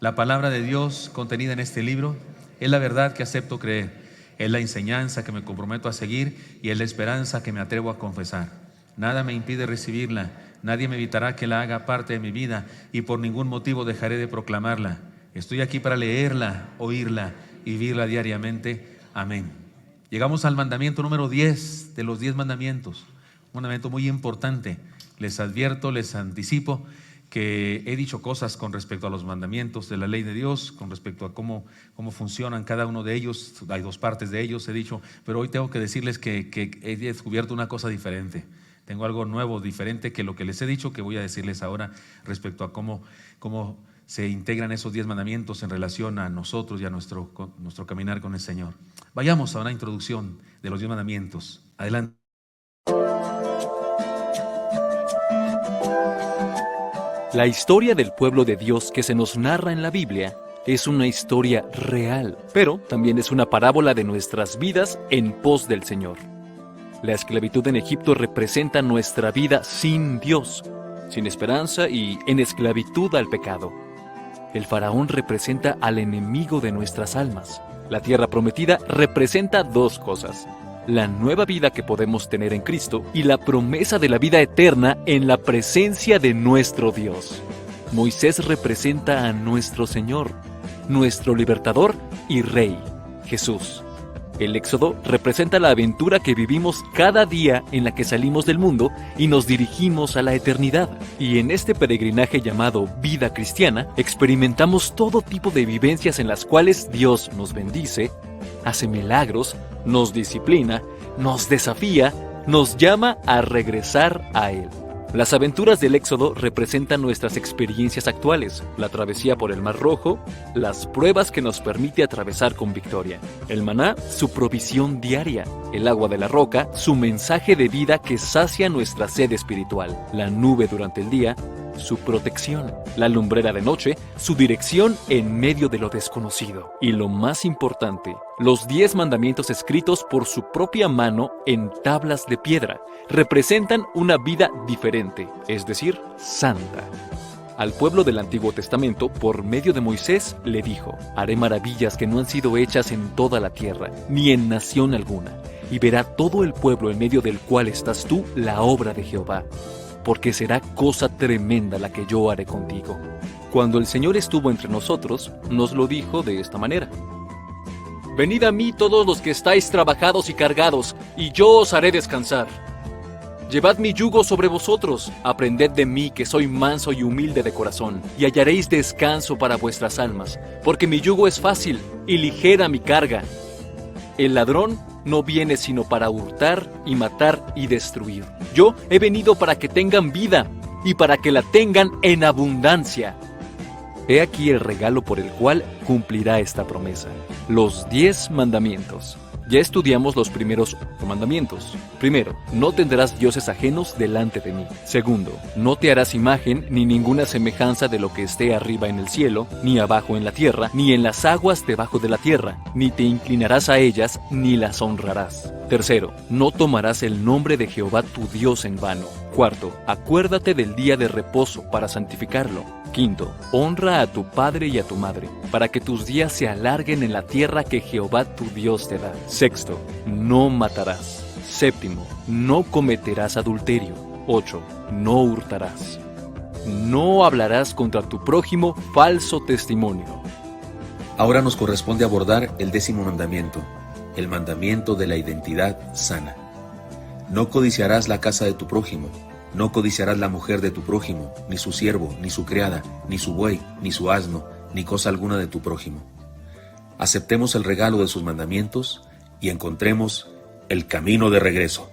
La palabra de Dios contenida en este libro es la verdad que acepto creer, es la enseñanza que me comprometo a seguir y es la esperanza que me atrevo a confesar. Nada me impide recibirla, nadie me evitará que la haga parte de mi vida y por ningún motivo dejaré de proclamarla. Estoy aquí para leerla, oírla y vivirla diariamente. Amén. Llegamos al mandamiento número 10 de los 10 mandamientos, un mandamiento muy importante. Les advierto, les anticipo que he dicho cosas con respecto a los mandamientos de la ley de Dios, con respecto a cómo funcionan cada uno de ellos. Hay dos partes de ellos, he dicho, pero hoy tengo que decirles que he descubierto una cosa diferente. Tengo algo nuevo, diferente que lo que les he dicho, que voy a decirles ahora respecto a cómo se integran esos 10 mandamientos en relación a nosotros y a nuestro caminar con el Señor. Vayamos a una introducción de los 10 mandamientos. Adelante. La historia del pueblo de Dios que se nos narra en la Biblia es una historia real, pero también es una parábola de nuestras vidas en pos del Señor. La esclavitud en Egipto representa nuestra vida sin Dios, sin esperanza y en esclavitud al pecado. El faraón representa al enemigo de nuestras almas. La tierra prometida representa dos cosas: la nueva vida que podemos tener en Cristo y la promesa de la vida eterna en la presencia de nuestro Dios. Moisés representa a nuestro Señor, nuestro libertador y Rey, Jesús. El Éxodo representa la aventura que vivimos cada día en la que salimos del mundo y nos dirigimos a la eternidad. Y en este peregrinaje llamado vida cristiana, experimentamos todo tipo de vivencias en las cuales Dios nos bendice, hace milagros, nos disciplina, nos desafía, nos llama a regresar a Él. Las aventuras del Éxodo representan nuestras experiencias actuales, la travesía por el Mar Rojo, las pruebas que nos permite atravesar con victoria. El maná, su provisión diaria. El agua de la roca, su mensaje de vida que sacia nuestra sed espiritual. La nube durante el día, su protección. La lumbrera de noche, su dirección en medio de lo desconocido. Y lo más importante, los 10 mandamientos escritos por su propia mano en tablas de piedra representan una vida diferente, es decir, santa. Al pueblo del Antiguo Testamento, por medio de Moisés, le dijo: haré maravillas que no han sido hechas en toda la tierra, ni en nación alguna, y verá todo el pueblo en medio del cual estás tú la obra de Jehová, porque será cosa tremenda la que yo haré contigo. Cuando el Señor estuvo entre nosotros, nos lo dijo de esta manera: venid a mí todos los que estáis trabajados y cargados, y yo os haré descansar. Llevad mi yugo sobre vosotros, aprended de mí que soy manso y humilde de corazón, y hallaréis descanso para vuestras almas, porque mi yugo es fácil y ligera mi carga. El ladrón no viene sino para hurtar y matar y destruir. Yo he venido para que tengan vida y para que la tengan en abundancia. He aquí el regalo por el cual cumplirá esta promesa: los 10 mandamientos. Ya estudiamos los primeros 8 mandamientos. Primero, no tendrás dioses ajenos delante de mí. Segundo, no te harás imagen ni ninguna semejanza de lo que esté arriba en el cielo, ni abajo en la tierra, ni en las aguas debajo de la tierra, ni te inclinarás a ellas, ni las honrarás. Tercero, no tomarás el nombre de Jehová tu Dios en vano. Cuarto, acuérdate del día de reposo para santificarlo. Quinto, honra a tu padre y a tu madre, para que tus días se alarguen en la tierra que Jehová tu Dios te da. Sexto, no matarás. Séptimo, no cometerás adulterio. 8, no hurtarás. No hablarás contra tu prójimo falso testimonio. Ahora nos corresponde abordar el 10º mandamiento, el mandamiento de la identidad sana. No codiciarás la casa de tu prójimo. No codiciarás la mujer de tu prójimo, ni su siervo, ni su criada, ni su buey, ni su asno, ni cosa alguna de tu prójimo. Aceptemos el regalo de sus mandamientos y encontremos el camino de regreso.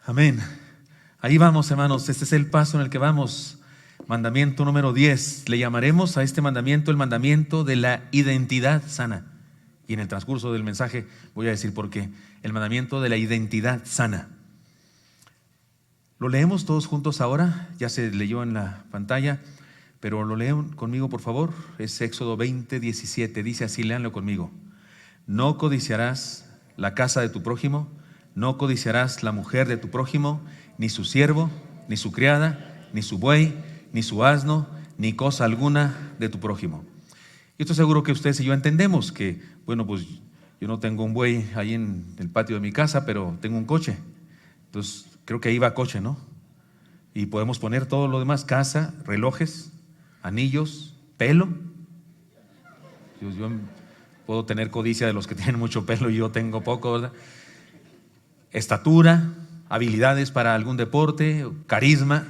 Amén. Ahí vamos, hermanos. Este es el paso en el que vamos. Mandamiento número 10. Le llamaremos a este mandamiento el mandamiento de la identidad sana. Y en el transcurso del mensaje voy a decir por qué. El mandamiento de la identidad sana. Lo leemos todos juntos ahora. Ya se leyó en la pantalla, pero lo leen conmigo, por favor. Es Éxodo 20:17. Dice así, léanlo conmigo. No codiciarás la casa de tu prójimo, no codiciarás la mujer de tu prójimo, ni su siervo, ni su criada, ni su buey, ni su asno, ni cosa alguna de tu prójimo. Y estoy seguro que ustedes y yo entendemos que, bueno, pues yo no tengo un buey ahí en el patio de mi casa, pero tengo un coche. Entonces, creo que ahí va coche, ¿no? Y podemos poner todo lo demás: casa, relojes, anillos, pelo. Yo puedo tener codicia de los que tienen mucho pelo y yo tengo poco, ¿verdad? Estatura, habilidades para algún deporte, carisma,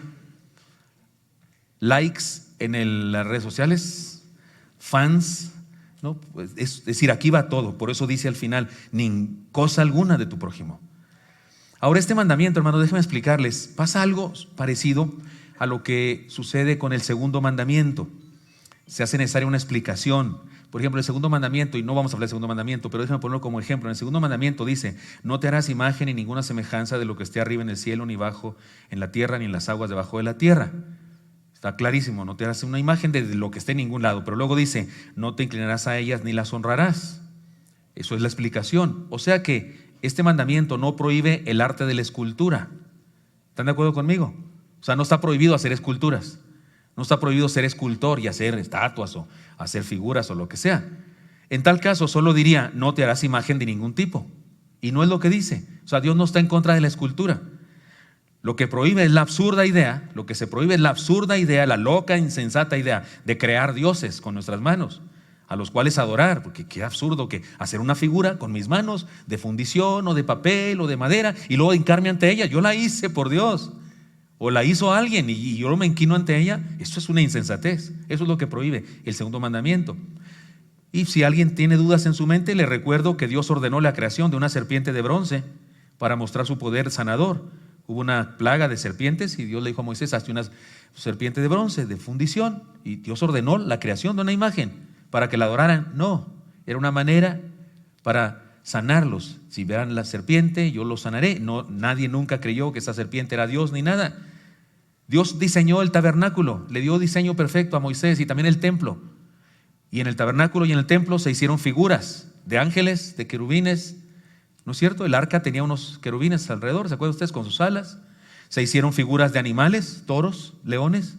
likes en las redes sociales, fans, ¿no? Pues es decir, aquí va todo. Por eso dice al final: ni cosa alguna de tu prójimo. Ahora, este mandamiento, hermano, déjenme explicarles, pasa algo parecido a lo que sucede con el segundo mandamiento. Se hace necesaria una explicación. Por ejemplo, el segundo mandamiento, y no vamos a hablar del segundo mandamiento, pero déjenme ponerlo como ejemplo. En el segundo mandamiento dice: no te harás imagen ni ninguna semejanza de lo que esté arriba en el cielo, ni bajo en la tierra, ni en las aguas debajo de la tierra. Está clarísimo: no te harás una imagen de lo que esté en ningún lado. Pero luego dice: no te inclinarás a ellas ni las honrarás. Eso es la explicación. O sea que este mandamiento no prohíbe el arte de la escultura. ¿Están de acuerdo conmigo? O sea, no está prohibido hacer esculturas. No está prohibido ser escultor y hacer estatuas o hacer figuras o lo que sea. En tal caso, solo diría: no te harás imagen de ningún tipo. Y no es lo que dice. O sea, Dios no está en contra de la escultura. Lo que prohíbe es la absurda idea, lo que se prohíbe es la absurda idea, la loca, insensata idea de crear dioses con nuestras manos, a los cuales adorar, porque qué absurdo que hacer una figura con mis manos de fundición o de papel o de madera y luego hincarme ante ella. Yo la hice, por Dios. O la hizo alguien y yo me inquino ante ella. Esto es una insensatez. Eso es lo que prohíbe el segundo mandamiento. Y si alguien tiene dudas en su mente, le recuerdo que Dios ordenó la creación de una serpiente de bronce para mostrar su poder sanador. Hubo una plaga de serpientes y Dios le dijo a Moisés: hazte una serpiente de bronce, de fundición. Y Dios ordenó la creación de una imagen para que la adoraran. No, era una manera para sanarlos. Si vean la serpiente, yo los sanaré. No, nadie nunca creyó que esa serpiente era Dios ni nada. Dios diseñó el tabernáculo, le dio diseño perfecto a Moisés, y también el templo. Y en el tabernáculo y en el templo se hicieron figuras de ángeles, de querubines, ¿no es cierto? El arca tenía unos querubines alrededor, ¿se acuerdan ustedes? Con sus alas. Se hicieron figuras de animales, toros, leones.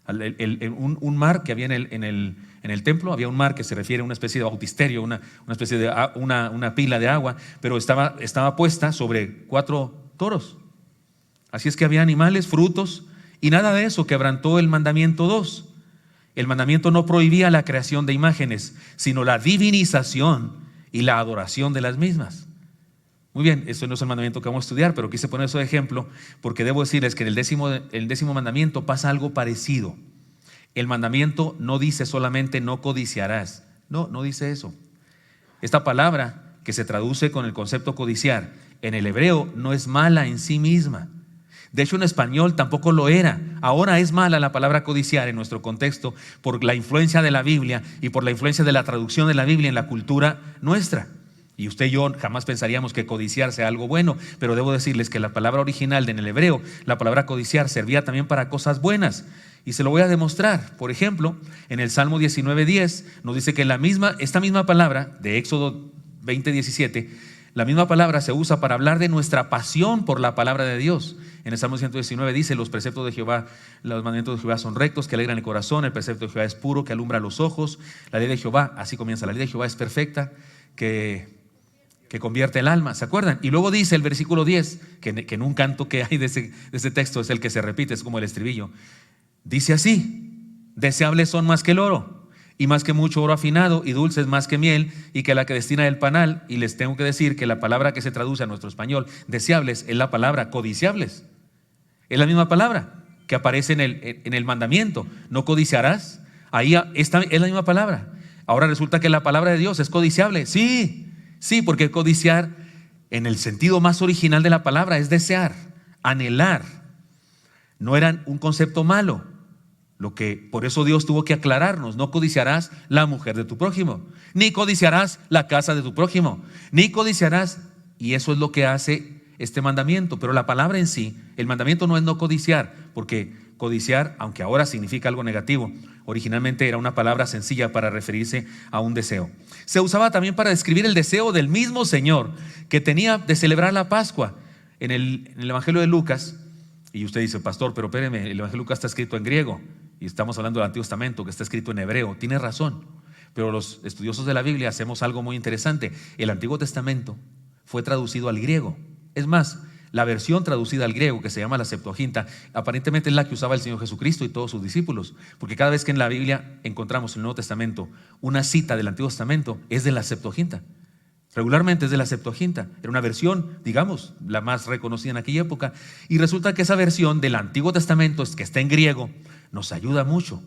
Un mar que había en el templo, había un mar que se refiere a una especie de bautisterio, una especie de una pila de agua, pero estaba puesta sobre 4 toros. Así es que había animales, frutos, y nada de eso quebrantó el mandamiento 2. El mandamiento no prohibía la creación de imágenes, sino la divinización y la adoración de las mismas. Muy bien, eso no es el mandamiento que vamos a estudiar, pero quise poner eso de ejemplo porque debo decirles que en el décimo mandamiento pasa algo parecido. El mandamiento no dice solamente no codiciarás. No dice eso. Esta palabra, que se traduce con el concepto codiciar, en el hebreo no es mala en sí misma. De hecho, en español tampoco lo era. Ahora es mala la palabra codiciar en nuestro contexto por la influencia de la Biblia y por la influencia de la traducción de la Biblia en la cultura nuestra. Y usted y yo jamás pensaríamos que codiciar sea algo bueno, pero debo decirles que la palabra original en el hebreo, la palabra codiciar, servía también para cosas buenas. Y se lo voy a demostrar. Por ejemplo, en el Salmo 19:10 nos dice que esta misma palabra de Éxodo 20:17, la misma palabra se usa para hablar de nuestra pasión por la palabra de Dios. En el Salmo 119 dice: los preceptos de Jehová, los mandamientos de Jehová son rectos, que alegran el corazón. El precepto de Jehová es puro, que alumbra los ojos. La ley de Jehová, así comienza: la ley de Jehová es perfecta, que convierte el alma. ¿Se acuerdan? Y luego dice el versículo 10, que en un canto que hay de ese texto es el que se repite, es como el estribillo. Dice así: deseables son más que el oro, y más que mucho oro afinado, y dulces más que miel, y que la que destina el panal. Y les tengo que decir que la palabra que se traduce a nuestro español, deseables, es la palabra codiciables. Es la misma palabra que aparece en el mandamiento: no codiciarás. Ahí es la misma palabra. Ahora resulta que la palabra de Dios es codiciable. Sí, porque codiciar en el sentido más original de la palabra es desear, anhelar. No era un concepto malo. Por eso Dios tuvo que aclararnos: no codiciarás la mujer de tu prójimo, ni codiciarás la casa de tu prójimo, ni codiciarás. Y eso es lo que hace este mandamiento. Pero la palabra en sí, el mandamiento no es no codiciar, porque codiciar, aunque ahora significa algo negativo, originalmente era una palabra sencilla para referirse a un deseo. Se usaba también para describir el deseo del mismo Señor que tenía de celebrar la Pascua. En el Evangelio de Lucas, Y usted dice, pastor, pero espéreme, el Evangelio de Lucas está escrito en griego y estamos hablando del Antiguo Testamento que está escrito en hebreo. Tiene razón, pero los estudiosos de la Biblia hacemos algo muy interesante. El Antiguo Testamento fue traducido al griego. Es más, la versión traducida al griego, que se llama la Septuaginta, aparentemente es la que usaba el Señor Jesucristo y todos sus discípulos, porque cada vez que en la Biblia encontramos en el Nuevo Testamento una cita del Antiguo Testamento, es de la Septuaginta. Regularmente es de la Septuaginta. Era una versión, digamos, la más reconocida en aquella época. Y resulta que esa versión del Antiguo Testamento, que está en griego, nos ayuda mucho,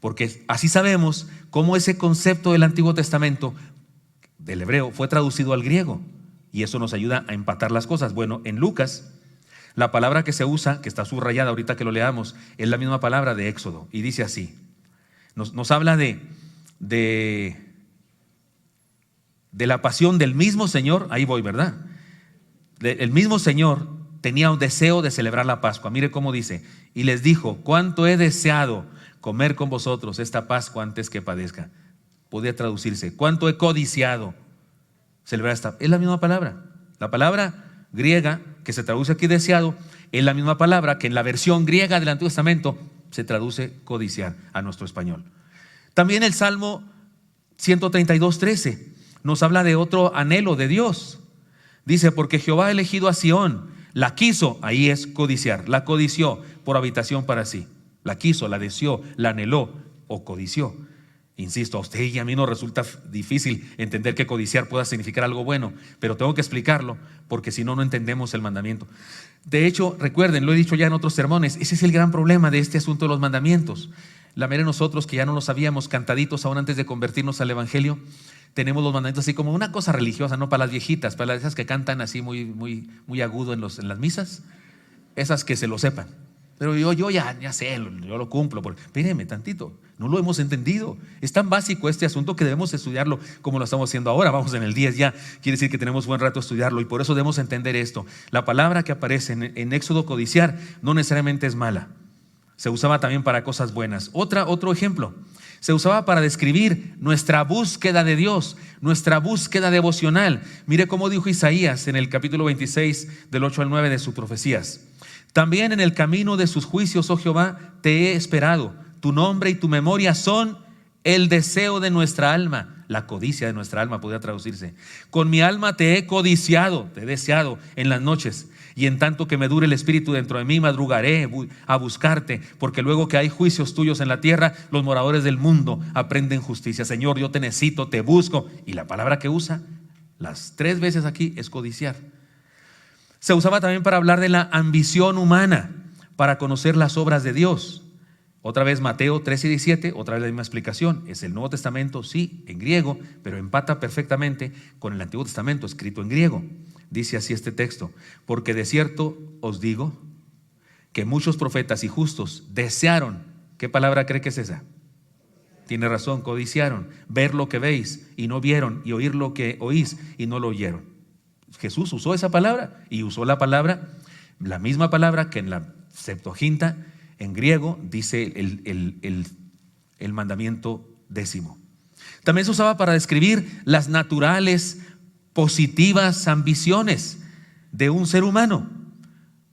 porque así sabemos cómo ese concepto del Antiguo Testamento, del hebreo, fue traducido al griego. Y eso nos ayuda a empatar las cosas. Bueno, en Lucas, la palabra que se usa, que está subrayada ahorita que lo leamos, es la misma palabra de Éxodo. Y dice así, nos habla de la pasión del mismo Señor. Ahí voy, ¿verdad? El mismo Señor tenía un deseo de celebrar la Pascua. Mire cómo dice, y les dijo, cuánto he deseado comer con vosotros esta Pascua antes que padezca. Podría traducirse, cuánto he codiciado celebrar esta. Es la misma palabra. La palabra griega que se traduce aquí deseado es la misma palabra que en la versión griega del Antiguo Testamento se traduce codiciar a nuestro español. También el Salmo 132:13 nos habla de otro anhelo de Dios. Dice, porque Jehová ha elegido a Sión, la quiso, ahí es codiciar, la codició por habitación para sí. La quiso, la deseó, la anheló o codició. Insisto, a usted y a mí nos resulta difícil entender que codiciar pueda significar algo bueno, pero tengo que explicarlo porque si no, no entendemos el mandamiento. De hecho, recuerden, lo he dicho ya en otros sermones, ese es el gran problema de este asunto de los mandamientos. La mayoría de nosotros que ya no lo sabíamos, cantaditos aún antes de convertirnos al Evangelio, tenemos los mandamientos así como una cosa religiosa, no para las viejitas, para esas que cantan así muy agudo en las misas, esas que se lo sepan. Pero yo ya sé, yo lo cumplo. Espérenme tantito, no lo hemos entendido. Es tan básico este asunto que debemos estudiarlo como lo estamos haciendo ahora. Vamos en el 10 ya, quiere decir que tenemos buen rato estudiarlo y por eso debemos entender esto. La palabra que aparece en Éxodo, codiciar, no necesariamente es mala. Se usaba también para cosas buenas. Otro ejemplo, se usaba para describir nuestra búsqueda de Dios, nuestra búsqueda devocional. Mire cómo dijo Isaías en el capítulo 26 del 8 al 9 de sus profecías. También en el camino de sus juicios, oh Jehová, te he esperado. Tu nombre y tu memoria son el deseo de nuestra alma. La codicia de nuestra alma podría traducirse. Con mi alma te he codiciado, te he deseado en las noches. Y en tanto que me dure el espíritu dentro de mí, madrugaré a buscarte, porque luego que hay juicios tuyos en la tierra, los moradores del mundo aprenden justicia. Señor, yo te necesito, te busco. Y la palabra que usa las 3 veces aquí es codiciar. Se usaba también para hablar de la ambición humana, para conocer las obras de Dios. Otra vez Mateo 13:17, otra vez la misma explicación. Es el Nuevo Testamento, sí, en griego, pero empata perfectamente con el Antiguo Testamento, escrito en griego. Dice así este texto, porque de cierto os digo que muchos profetas y justos desearon, ¿qué palabra cree que es esa? Tiene razón, codiciaron, ver lo que veis y no vieron, y oír lo que oís y no lo oyeron. Jesús usó esa palabra y usó la palabra, la misma palabra que en la Septuaginta, en griego, dice el mandamiento 10. También se usaba para describir las naturales, positivas ambiciones de un ser humano.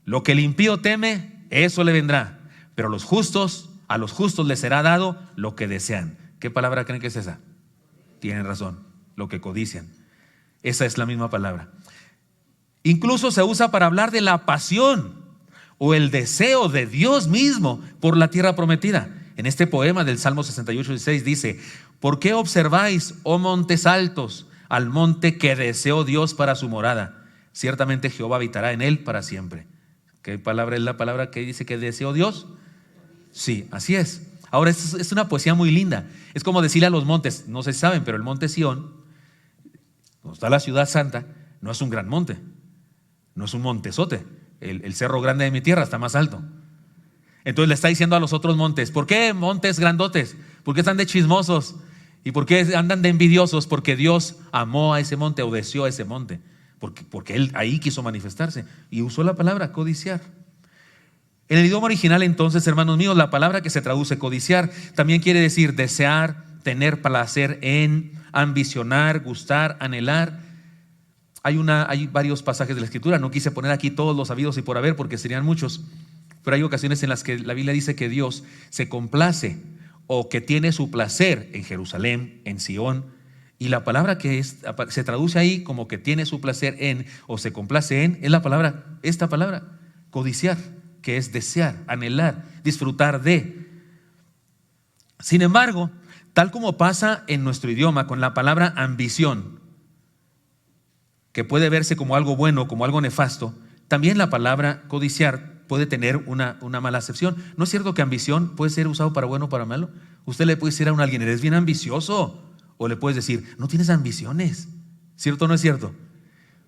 Lo que el impío teme, eso le vendrá, pero a los justos les será dado lo que desean. ¿Qué palabra creen que es esa? Tienen razón, lo que codician. Esa es la misma palabra. Incluso se usa para hablar de la pasión o el deseo de Dios mismo por la tierra prometida. En este poema del Salmo 68:6 dice, ¿por qué observáis, oh montes altos, al monte que deseó Dios para su morada? Ciertamente Jehová habitará en él para siempre. ¿Qué palabra es la palabra que dice que deseó Dios? Sí, así es. Ahora, es una poesía muy linda. Es como decirle a los montes, no sé si saben, pero el monte Sión, donde está la ciudad santa, no es un gran monte, no es un montezote. El cerro grande de mi tierra está más alto. Entonces le está diciendo a los otros montes, ¿por qué montes grandotes? ¿Por qué están de chismosos? ¿Y por qué andan de envidiosos? Porque Dios amó a ese monte o deseó a ese monte, porque Él ahí quiso manifestarse y usó la palabra codiciar. En el idioma original, entonces, hermanos míos, la palabra que se traduce codiciar también quiere decir desear, tener placer en, ambicionar, gustar, anhelar. Hay varios pasajes de la Escritura, no quise poner aquí todos los habidos y por haber porque serían muchos. pero hay ocasiones en las que la Biblia dice que Dios se complace o que tiene su placer en Jerusalén, en Sión, y la palabra que se traduce ahí como que tiene su placer en o se complace en, es esta palabra, codiciar, que es desear, anhelar, disfrutar de. Sin embargo, tal como pasa en nuestro idioma con la palabra ambición, que puede verse como algo bueno, como algo nefasto, también la palabra codiciar puede tener una mala acepción. ¿No es cierto que ambición puede ser usado para bueno o para malo? Usted le puede decir a alguien, eres bien ambicioso, o le puedes decir, no tienes ambiciones. ¿Cierto o no es cierto?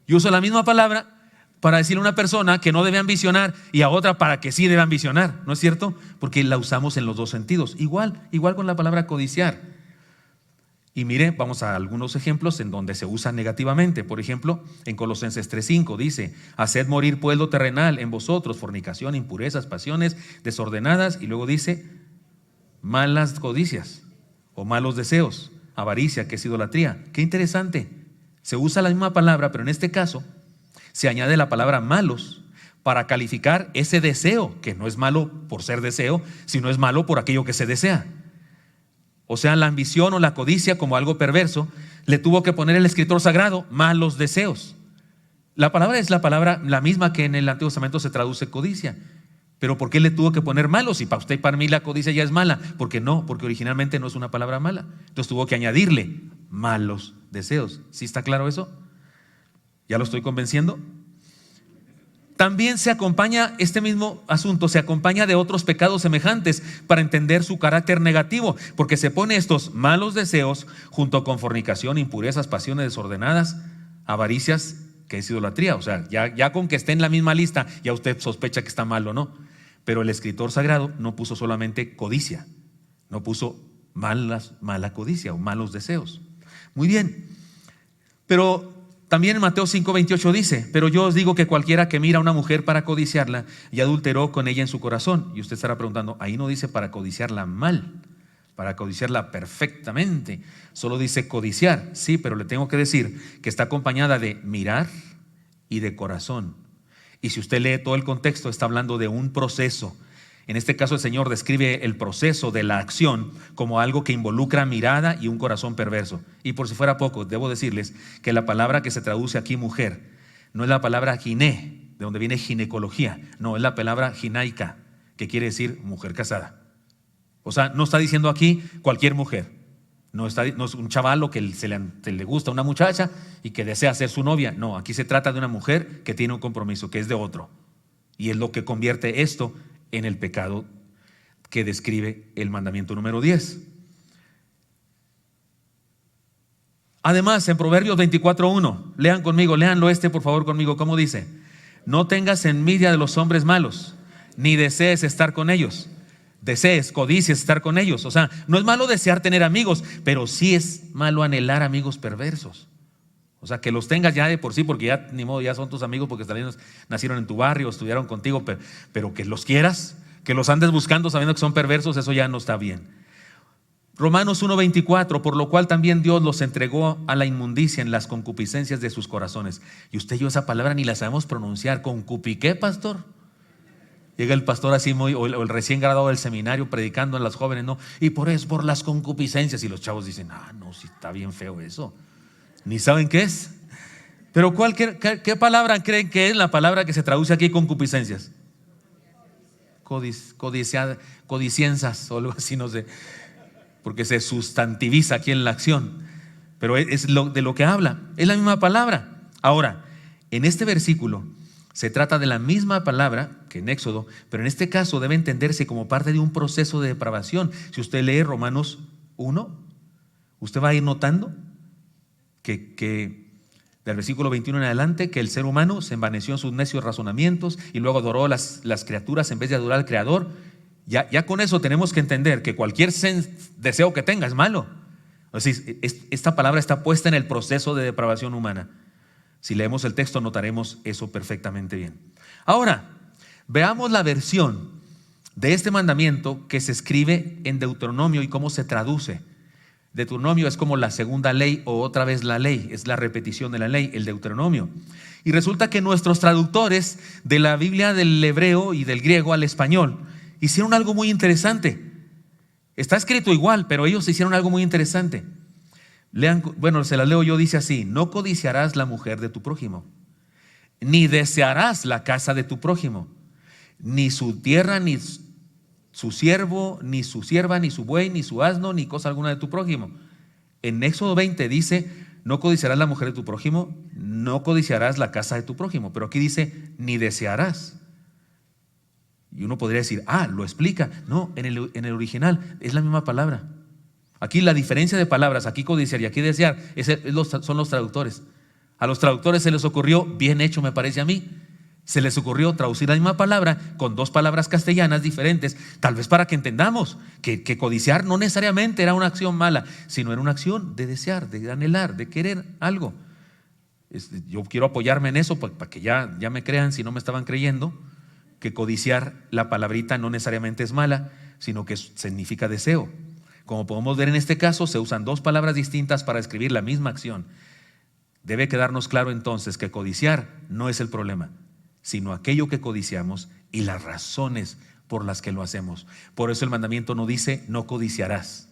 Yo uso la misma palabra para decirle a una persona que no debe ambicionar y a otra para que sí debe ambicionar, ¿no es cierto? Porque la usamos en los dos sentidos. Igual con la palabra codiciar. Y mire, vamos a algunos ejemplos en donde se usa negativamente. Por ejemplo, en Colosenses 3:5 dice, haced morir pues lo terrenal en vosotros, fornicación, impurezas, pasiones desordenadas, y luego dice, malas codicias o malos deseos, avaricia, que es idolatría. Qué interesante, se usa la misma palabra, pero en este caso se añade la palabra malos para calificar ese deseo, que no es malo por ser deseo, sino es malo por aquello que se desea. O sea, la ambición o la codicia como algo perverso, le tuvo que poner el escritor sagrado malos deseos. La palabra es la misma que en el Antiguo Testamento se traduce codicia. Pero ¿por qué le tuvo que poner malos? Si para usted y para mí la codicia ya es mala. Porque originalmente no es una palabra mala. Entonces tuvo que añadirle malos deseos. ¿Sí está claro eso? ¿Ya lo estoy convenciendo? También se acompaña, este mismo asunto se acompaña de otros pecados semejantes para entender su carácter negativo, porque se pone estos malos deseos junto con fornicación, impurezas, pasiones desordenadas, avaricias, que es idolatría. O sea, ya con que esté en la misma lista, ya usted sospecha que está mal o no. Pero el escritor sagrado no puso solamente codicia, no puso mala codicia o malos deseos. Muy bien, pero también en Mateo 5:28 dice, pero yo os digo que cualquiera que mira a una mujer para codiciarla, ya adulteró con ella en su corazón. Y usted estará preguntando, ahí no dice para codiciarla mal, para codiciarla perfectamente, solo dice codiciar. Sí, pero le tengo que decir que está acompañada de mirar y de corazón. Y si usted lee todo el contexto, está hablando de un proceso. En este caso el Señor describe el proceso de la acción como algo que involucra mirada y un corazón perverso. Y por si fuera poco, debo decirles que la palabra que se traduce aquí mujer no es la palabra giné, de donde viene ginecología, no, es la palabra ginaica, que quiere decir mujer casada. O sea, no está diciendo aquí cualquier mujer, no es un chavalo que se le gusta a una muchacha y que desea ser su novia. No, aquí se trata de una mujer que tiene un compromiso, que es de otro. Y es lo que convierte esto en el pecado que describe el mandamiento número 10. Además, en Proverbios 24:1, lean conmigo, léanlo por favor conmigo, ¿cómo dice? No tengas envidia de los hombres malos, ni desees estar con ellos. Codicies estar con ellos. O sea, no es malo desear tener amigos, pero sí es malo anhelar amigos perversos. O sea, que los tengas ya de por sí, porque ya ni modo, ya son tus amigos, porque nacieron en tu barrio, estudiaron contigo, pero que los quieras, que los andes buscando sabiendo que son perversos, eso ya no está bien. Romanos 1:24, por lo cual también Dios los entregó a la inmundicia en las concupiscencias de sus corazones. Y usted y yo esa palabra ni la sabemos pronunciar. ¿Concupiqué, pastor? Llega el pastor así o el recién graduado del seminario predicando a las jóvenes, no, y por las concupiscencias, y los chavos dicen, no, sí está bien feo eso. Ni saben qué es. Pero ¿qué palabra creen que es la palabra que se traduce aquí concupiscencias? Codicienzas o algo así, no sé, porque se sustantiviza aquí en la acción, pero es de lo que habla, es la misma palabra. Ahora, en este versículo se trata de la misma palabra que en Éxodo, pero en este caso debe entenderse como parte de un proceso de depravación. Si usted lee Romanos 1, usted va a ir notando que del versículo 21 en adelante, que el ser humano se envaneció en sus necios razonamientos y luego adoró las criaturas en vez de adorar al Creador. Ya con eso tenemos que entender que cualquier deseo que tenga es malo. O sea, esta palabra está puesta en el proceso de depravación humana. Si leemos el texto notaremos eso perfectamente bien. Ahora, veamos la versión de este mandamiento que se escribe en Deuteronomio y cómo se traduce. Deuteronomio es como la segunda ley o otra vez la ley, es la repetición de la ley, el Deuteronomio. Y resulta que nuestros traductores de la Biblia del hebreo y del griego al español hicieron algo muy interesante. Está escrito igual, pero ellos hicieron algo muy interesante. Lean, bueno, se las leo yo, dice así: no codiciarás la mujer de tu prójimo, ni desearás la casa de tu prójimo, ni su tierra, ni su siervo, ni su sierva, ni su buey, ni su asno, ni cosa alguna de tu prójimo. En Éxodo 20 dice: no codiciarás la mujer de tu prójimo, no codiciarás la casa de tu prójimo. Pero aquí dice: ni desearás. Y uno podría decir: lo explica. No, en el original es la misma palabra. Aquí la diferencia de palabras, aquí codiciar y aquí desear, son los traductores. A los traductores se les ocurrió, bien hecho me parece a mí, se les ocurrió traducir la misma palabra con dos palabras castellanas diferentes, tal vez para que entendamos que codiciar no necesariamente era una acción mala, sino era una acción de desear, de anhelar, de querer algo. Yo quiero apoyarme en eso para que ya me crean, si no me estaban creyendo, que codiciar, la palabrita no necesariamente es mala, sino que significa deseo. Como podemos ver en este caso, se usan dos palabras distintas para describir la misma acción. Debe quedarnos claro entonces que codiciar no es el problema, sino aquello que codiciamos y las razones por las que lo hacemos. Por eso el mandamiento no dice no codiciarás,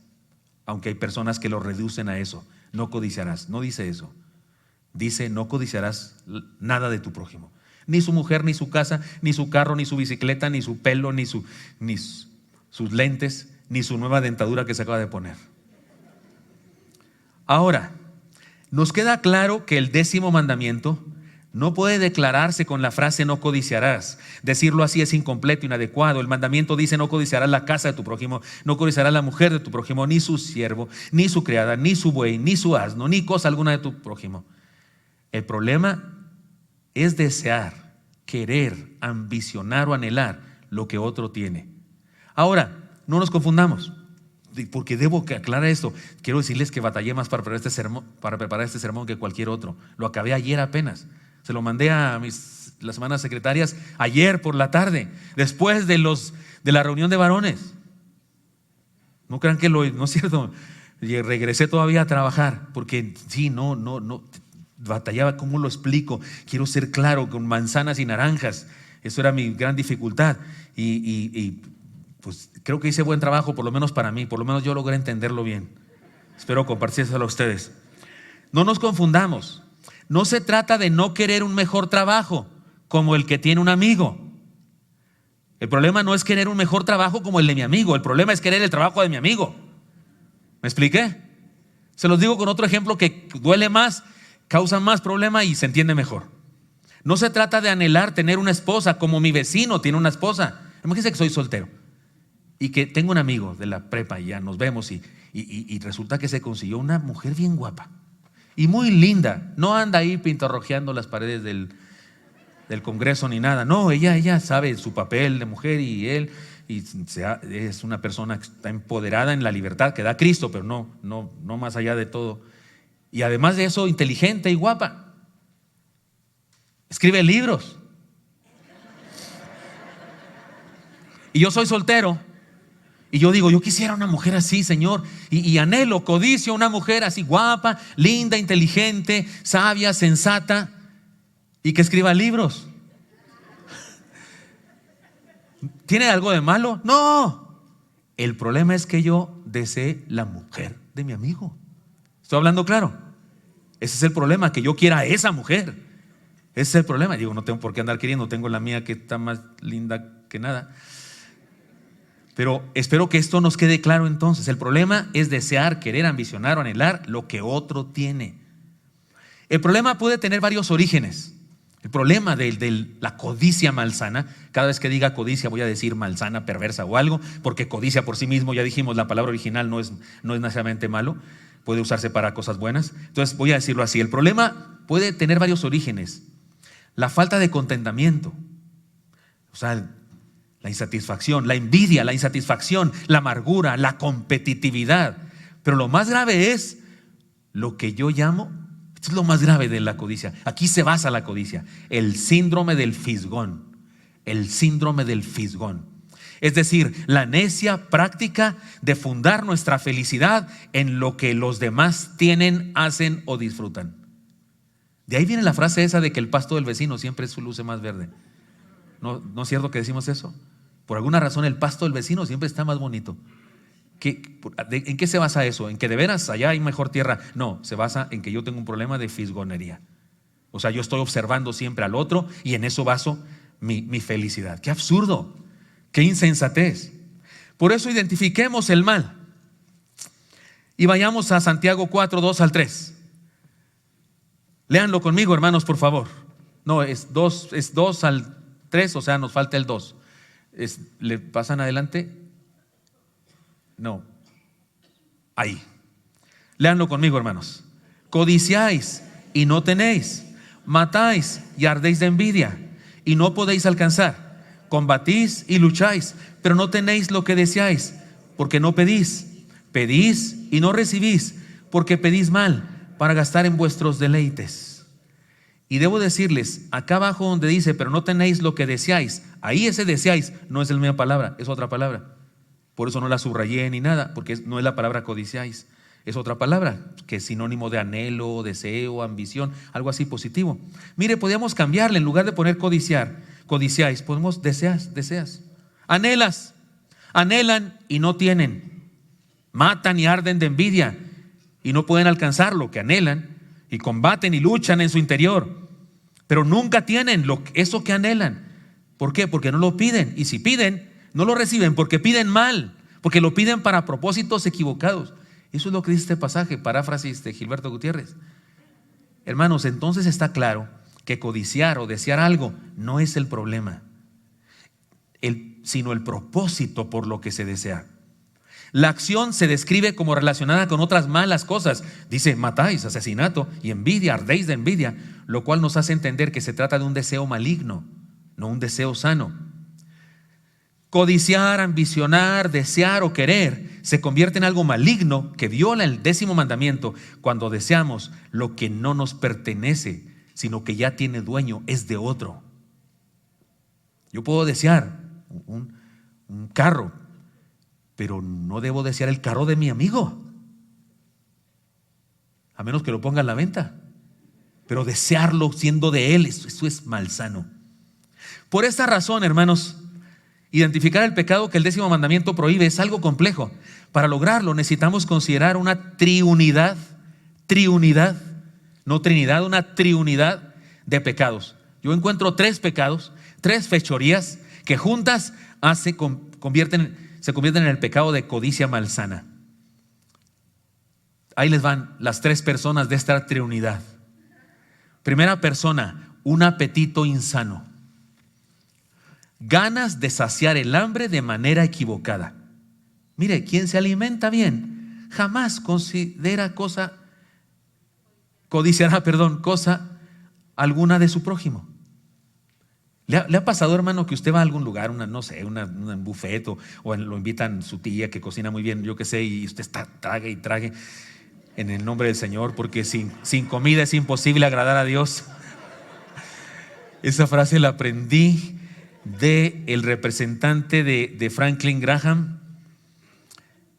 aunque hay personas que lo reducen a eso. No codiciarás, no dice eso. Dice no codiciarás nada de tu prójimo, ni su mujer, ni su casa, ni su carro, ni su bicicleta, ni su pelo, ni sus lentes, ni su nueva dentadura que se acaba de poner. Ahora, nos queda claro que el 10º mandamiento no puede declararse con la frase no codiciarás. Decirlo así es incompleto, inadecuado. El mandamiento dice no codiciarás la casa de tu prójimo, no codiciarás la mujer de tu prójimo, ni su siervo, ni su criada, ni su buey, ni su asno, ni cosa alguna de tu prójimo. El problema es desear, querer, ambicionar o anhelar lo que otro tiene. Ahora, no nos confundamos, porque debo aclarar esto. Quiero decirles que batallé más para preparar este sermón que cualquier otro. Lo acabé ayer apenas. Se lo mandé a las hermanas secretarias ayer por la tarde, después de la reunión de varones. No crean que no es cierto. Y regresé todavía a trabajar, porque sí, no batallaba. ¿Cómo lo explico? Quiero ser claro, con manzanas y naranjas. Eso era mi gran dificultad. Y pues creo que hice buen trabajo, por lo menos para mí, por lo menos yo logré entenderlo bien. Espero compartírselo a ustedes. No nos confundamos. No se trata de no querer un mejor trabajo como el que tiene un amigo. El problema no es querer un mejor trabajo como el de mi amigo. El problema es querer el trabajo de mi amigo. ¿Me expliqué? Se los digo con otro ejemplo que duele más, causa más problema y se entiende mejor. No se trata de anhelar tener una esposa como mi vecino tiene una esposa. Imagínense que soy soltero y que tengo un amigo de la prepa y ya nos vemos y resulta que se consiguió una mujer bien guapa y muy linda. No anda ahí pintorrojeando las paredes del Congreso ni nada. No, ella sabe su papel de mujer y él es una persona que está empoderada en la libertad que da Cristo, pero no más allá de todo. Y además de eso, inteligente y guapa. Escribe libros. Y yo soy soltero. Y yo digo, yo quisiera una mujer así, Señor. Y anhelo, codicio una mujer así guapa, linda, inteligente, sabia, sensata y que escriba libros. ¿Tiene algo de malo? No. El problema es que yo deseé la mujer de mi amigo. ¿Estoy hablando claro? Ese es el problema, que yo quiera a esa mujer. Ese es el problema. Digo, no tengo por qué andar queriendo, tengo la mía que está más linda que nada. Pero espero que esto nos quede claro entonces. El problema es desear, querer, ambicionar o anhelar lo que otro tiene. El problema puede tener varios orígenes. El problema de la codicia malsana, cada vez que diga codicia voy a decir malsana, perversa o algo, porque codicia por sí mismo, ya dijimos, la palabra original no es necesariamente malo, puede usarse para cosas buenas. Entonces voy a decirlo así, el problema puede tener varios orígenes. La falta de contentamiento, o sea, la insatisfacción, la envidia, la insatisfacción, la amargura, la competitividad. Pero lo más grave es lo que yo llamo, esto es lo más grave de la codicia. Aquí se basa la codicia, el síndrome del fisgón. El síndrome del fisgón. Es decir, la necia práctica de fundar nuestra felicidad en lo que los demás tienen, hacen o disfrutan. De ahí viene la frase esa de que el pasto del vecino siempre luce más verde. ¿No es cierto que decimos eso? Por alguna razón el pasto del vecino siempre está más bonito. ¿En qué se basa eso? ¿En que de veras allá hay mejor tierra? No, se basa en que yo tengo un problema de fisgonería. O sea, yo estoy observando siempre al otro y en eso baso mi felicidad. ¡Qué absurdo! ¡Qué insensatez! Por eso identifiquemos el mal. Y vayamos a Santiago 4, 2 al 3. Léanlo conmigo, hermanos, por favor. No, es 2 al 3, o sea, nos falta el 2. ¿Le pasan adelante? No. Ahí. Léanlo conmigo, hermanos. Codiciáis y no tenéis. Matáis y ardéis de envidia y no podéis alcanzar. Combatís y lucháis, pero no tenéis lo que deseáis, porque no pedís. Pedís y no recibís, porque pedís mal, para gastar en vuestros deleites. Y debo decirles, acá abajo donde dice, pero no tenéis lo que deseáis, ahí ese deseáis no es la misma palabra, es otra palabra. Por eso no la subrayé ni nada, porque no es la palabra codiciáis, es otra palabra, que es sinónimo de anhelo, deseo, ambición, algo así positivo. Mire, podríamos cambiarle, en lugar de poner codiciáis, podemos deseas. Anhelan y no tienen. Matan y arden de envidia y no pueden alcanzar lo que anhelan, y combaten y luchan en su interior, pero nunca tienen eso que anhelan. ¿Por qué? Porque no lo piden, y si piden, no lo reciben porque piden mal, porque lo piden para propósitos equivocados. Eso es lo que dice este pasaje, paráfrasis de Gilberto Gutiérrez. Hermanos, entonces está claro que codiciar o desear algo no es el problema, sino el propósito por lo que se desea. La acción se describe como relacionada con otras malas cosas. Dice, matáis, asesinato y envidia, ardéis de envidia, lo cual nos hace entender que se trata de un deseo maligno, no un deseo sano. Codiciar, ambicionar, desear o querer se convierte en algo maligno que viola el 10º mandamiento cuando deseamos lo que no nos pertenece, sino que ya tiene dueño, es de otro. Yo puedo desear un carro, pero no debo desear el carro de mi amigo, a menos que lo ponga en la venta. Pero desearlo siendo de él, eso es malsano. Por esta razón, hermanos, identificar el pecado que el 10º mandamiento prohíbe es algo complejo. Para lograrlo necesitamos considerar una triunidad, no trinidad, una triunidad de pecados. Yo encuentro 3 pecados, 3 fechorías que juntas se convierten en el pecado de codicia malsana. Ahí les van las 3 personas de esta triunidad. Primera persona, un apetito insano. Ganas de saciar el hambre de manera equivocada. Mire, quien se alimenta bien jamás codiciará cosa alguna de su prójimo. ¿Le ha pasado, hermano, que usted va a algún lugar, un buffet o lo invitan su tía que cocina muy bien, yo qué sé, y usted está trague y trague en el nombre del Señor, porque sin comida es imposible agradar a Dios? Esa frase la aprendí del representante de Franklin Graham,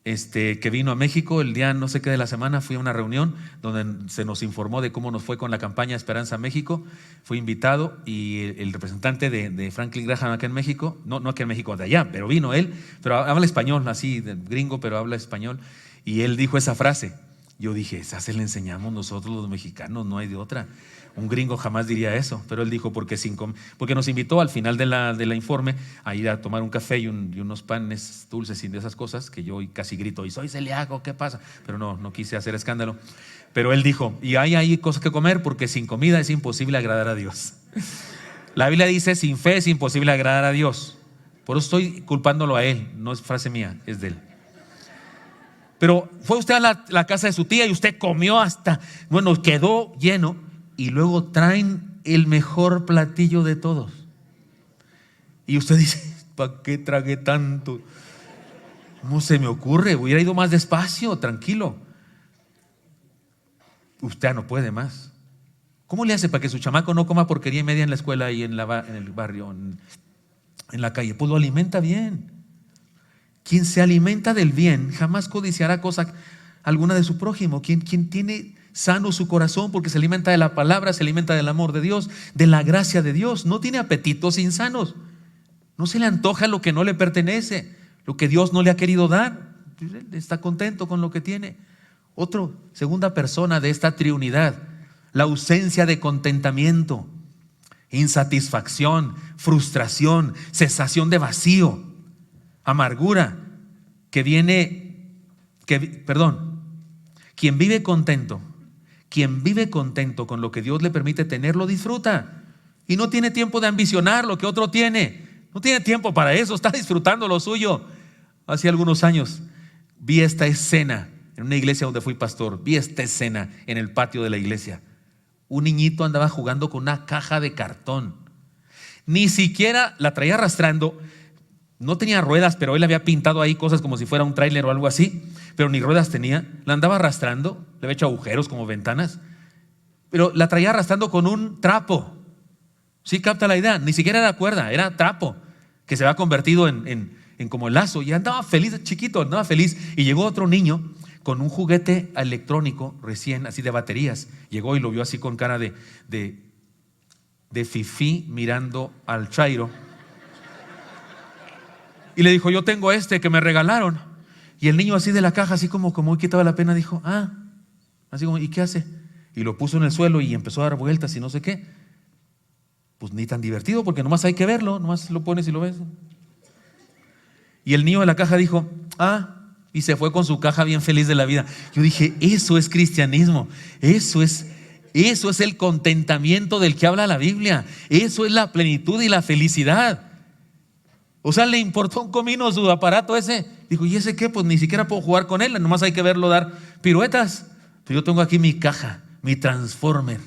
que vino a México el día no sé qué de la semana. Fui a una reunión donde se nos informó de cómo nos fue con la campaña Esperanza México. Fui invitado y el representante de Franklin Graham acá en México, no aquí en México, de allá, pero vino él, pero habla español, así gringo, pero habla español, y él dijo esa frase. Yo dije, esa se la enseñamos nosotros los mexicanos, no hay de otra. Un gringo jamás diría eso, pero él dijo porque nos invitó al final de la informe a ir a tomar un café y unos panes dulces y de esas cosas, que yo casi grito, y soy celíaco, ¿qué pasa? Pero no quise hacer escándalo. Pero él dijo, y hay cosas que comer porque sin comida es imposible agradar a Dios. La Biblia dice, sin fe es imposible agradar a Dios. Por eso estoy culpándolo a él, no es frase mía, es de él. Pero fue usted a la casa de su tía y usted comió quedó lleno, y luego traen el mejor platillo de todos. Y usted dice, ¿para qué tragué tanto? No se me ocurre, hubiera ido más despacio, tranquilo. Usted no puede más. ¿Cómo le hace para que su chamaco no coma porquería y media en la escuela y en el barrio, en la calle? Pues lo alimenta bien. Quien se alimenta del bien jamás codiciará cosa alguna de su prójimo. Quien tiene sano su corazón porque se alimenta de la palabra, se alimenta del amor de Dios, de la gracia de Dios, no tiene apetitos insanos. No se le antoja lo que no le pertenece, lo que Dios no le ha querido dar. Está contento con lo que tiene. Segunda persona de esta triunidad, la ausencia de contentamiento, insatisfacción, frustración, sensación de vacío, amargura, quien vive contento con lo que Dios le permite tener, lo disfruta y no tiene tiempo de ambicionar lo que otro tiene. No tiene tiempo para eso, está disfrutando lo suyo. Hace algunos años vi esta escena en una iglesia donde fui pastor. Vi esta escena en el patio de la iglesia. Un niñito andaba jugando con una caja de cartón. Ni siquiera la traía arrastrando. No tenía ruedas, pero él había pintado ahí cosas como si fuera un tráiler o algo así. Pero ni ruedas tenía. La andaba arrastrando. Le había hecho agujeros como ventanas. Pero la traía arrastrando con un trapo. Sí, capta la idea. Ni siquiera era cuerda, era trapo que se había convertido en como el lazo. Y andaba feliz, chiquito, andaba feliz. Y llegó otro niño con un juguete electrónico recién, así de baterías. Llegó y lo vio así con cara de fifí mirando al chairo. Y le dijo: yo tengo este que me regalaron. Y el niño así de la caja, así como muy quitaba la pena, dijo: así como, ¿y qué hace? Y lo puso en el suelo y empezó a dar vueltas y no sé qué. Pues ni tan divertido, porque nomás hay que verlo, nomás lo pones y lo ves. Y el niño de la caja dijo: y se fue con su caja bien feliz de la vida. Yo dije: eso es cristianismo, eso es el contentamiento del que habla la Biblia, eso es la plenitud y la felicidad. O sea, le importó un comino su aparato ese. Dijo: ¿y ese qué? Pues ni siquiera puedo jugar con él, nomás hay que verlo dar piruetas. Pero yo tengo aquí mi caja, mi Transformer.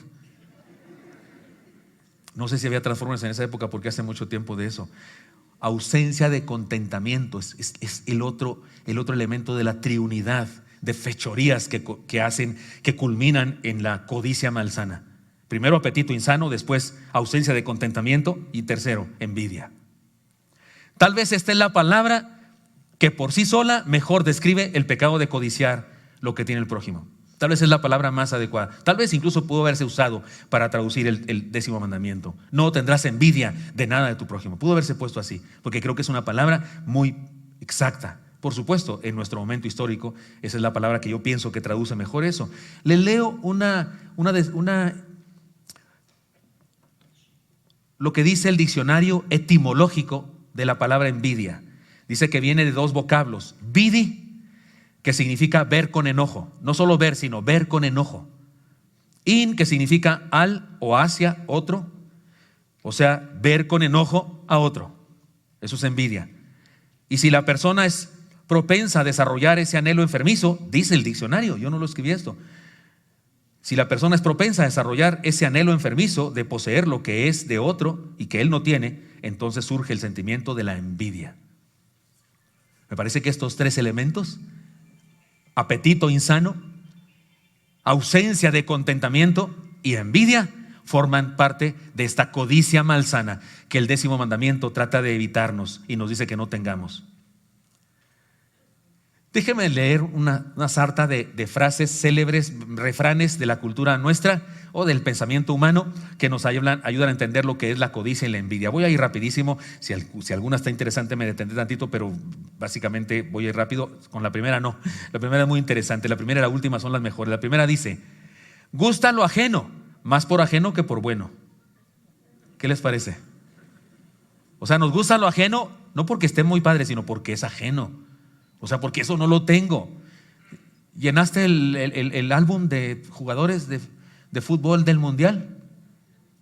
No sé si había Transformers en esa época, porque hace mucho tiempo de eso. Ausencia de contentamiento es el otro elemento de la triunidad, de fechorías que culminan en la codicia malsana. Primero, apetito insano; después, ausencia de contentamiento; y tercero, envidia. Tal vez esta es la palabra que por sí sola mejor describe el pecado de codiciar lo que tiene el prójimo. Tal vez es la palabra más adecuada. Tal vez incluso pudo haberse usado para traducir el 10º mandamiento. No tendrás envidia de nada de tu prójimo. Pudo haberse puesto así, porque creo que es una palabra muy exacta. Por supuesto, en nuestro momento histórico, esa es la palabra que yo pienso que traduce mejor eso. Le leo lo que dice el diccionario etimológico de la palabra envidia. Dice que viene de dos vocablos: vidi, que significa ver con enojo, no solo ver, sino ver con enojo; in, que significa al o hacia otro, o sea, ver con enojo a otro. Eso es envidia. Y si la persona es propensa a desarrollar ese anhelo enfermizo, dice el diccionario, yo no lo escribí esto, si la persona es propensa a desarrollar ese anhelo enfermizo de poseer lo que es de otro y que él no tiene, entonces surge el sentimiento de la envidia. Me parece que estos tres elementos: apetito insano, ausencia de contentamiento y envidia, forman parte de esta codicia malsana que el 10º mandamiento trata de evitarnos y nos dice que no tengamos. Déjeme leer una sarta de frases célebres, refranes de la cultura nuestra o del pensamiento humano que nos ayudan a entender lo que es la codicia y la envidia. Voy a ir rapidísimo. Si alguna está interesante me detendré tantito, pero básicamente voy a ir rápido. Con la primera no. La primera es muy interesante. La primera y la última son las mejores. La primera dice: gusta lo ajeno, más por ajeno que por bueno. ¿Qué les parece? O sea, nos gusta lo ajeno no porque esté muy padre, sino porque es ajeno. O sea, porque eso no lo tengo. ¿Llenaste el álbum de jugadores de fútbol del mundial?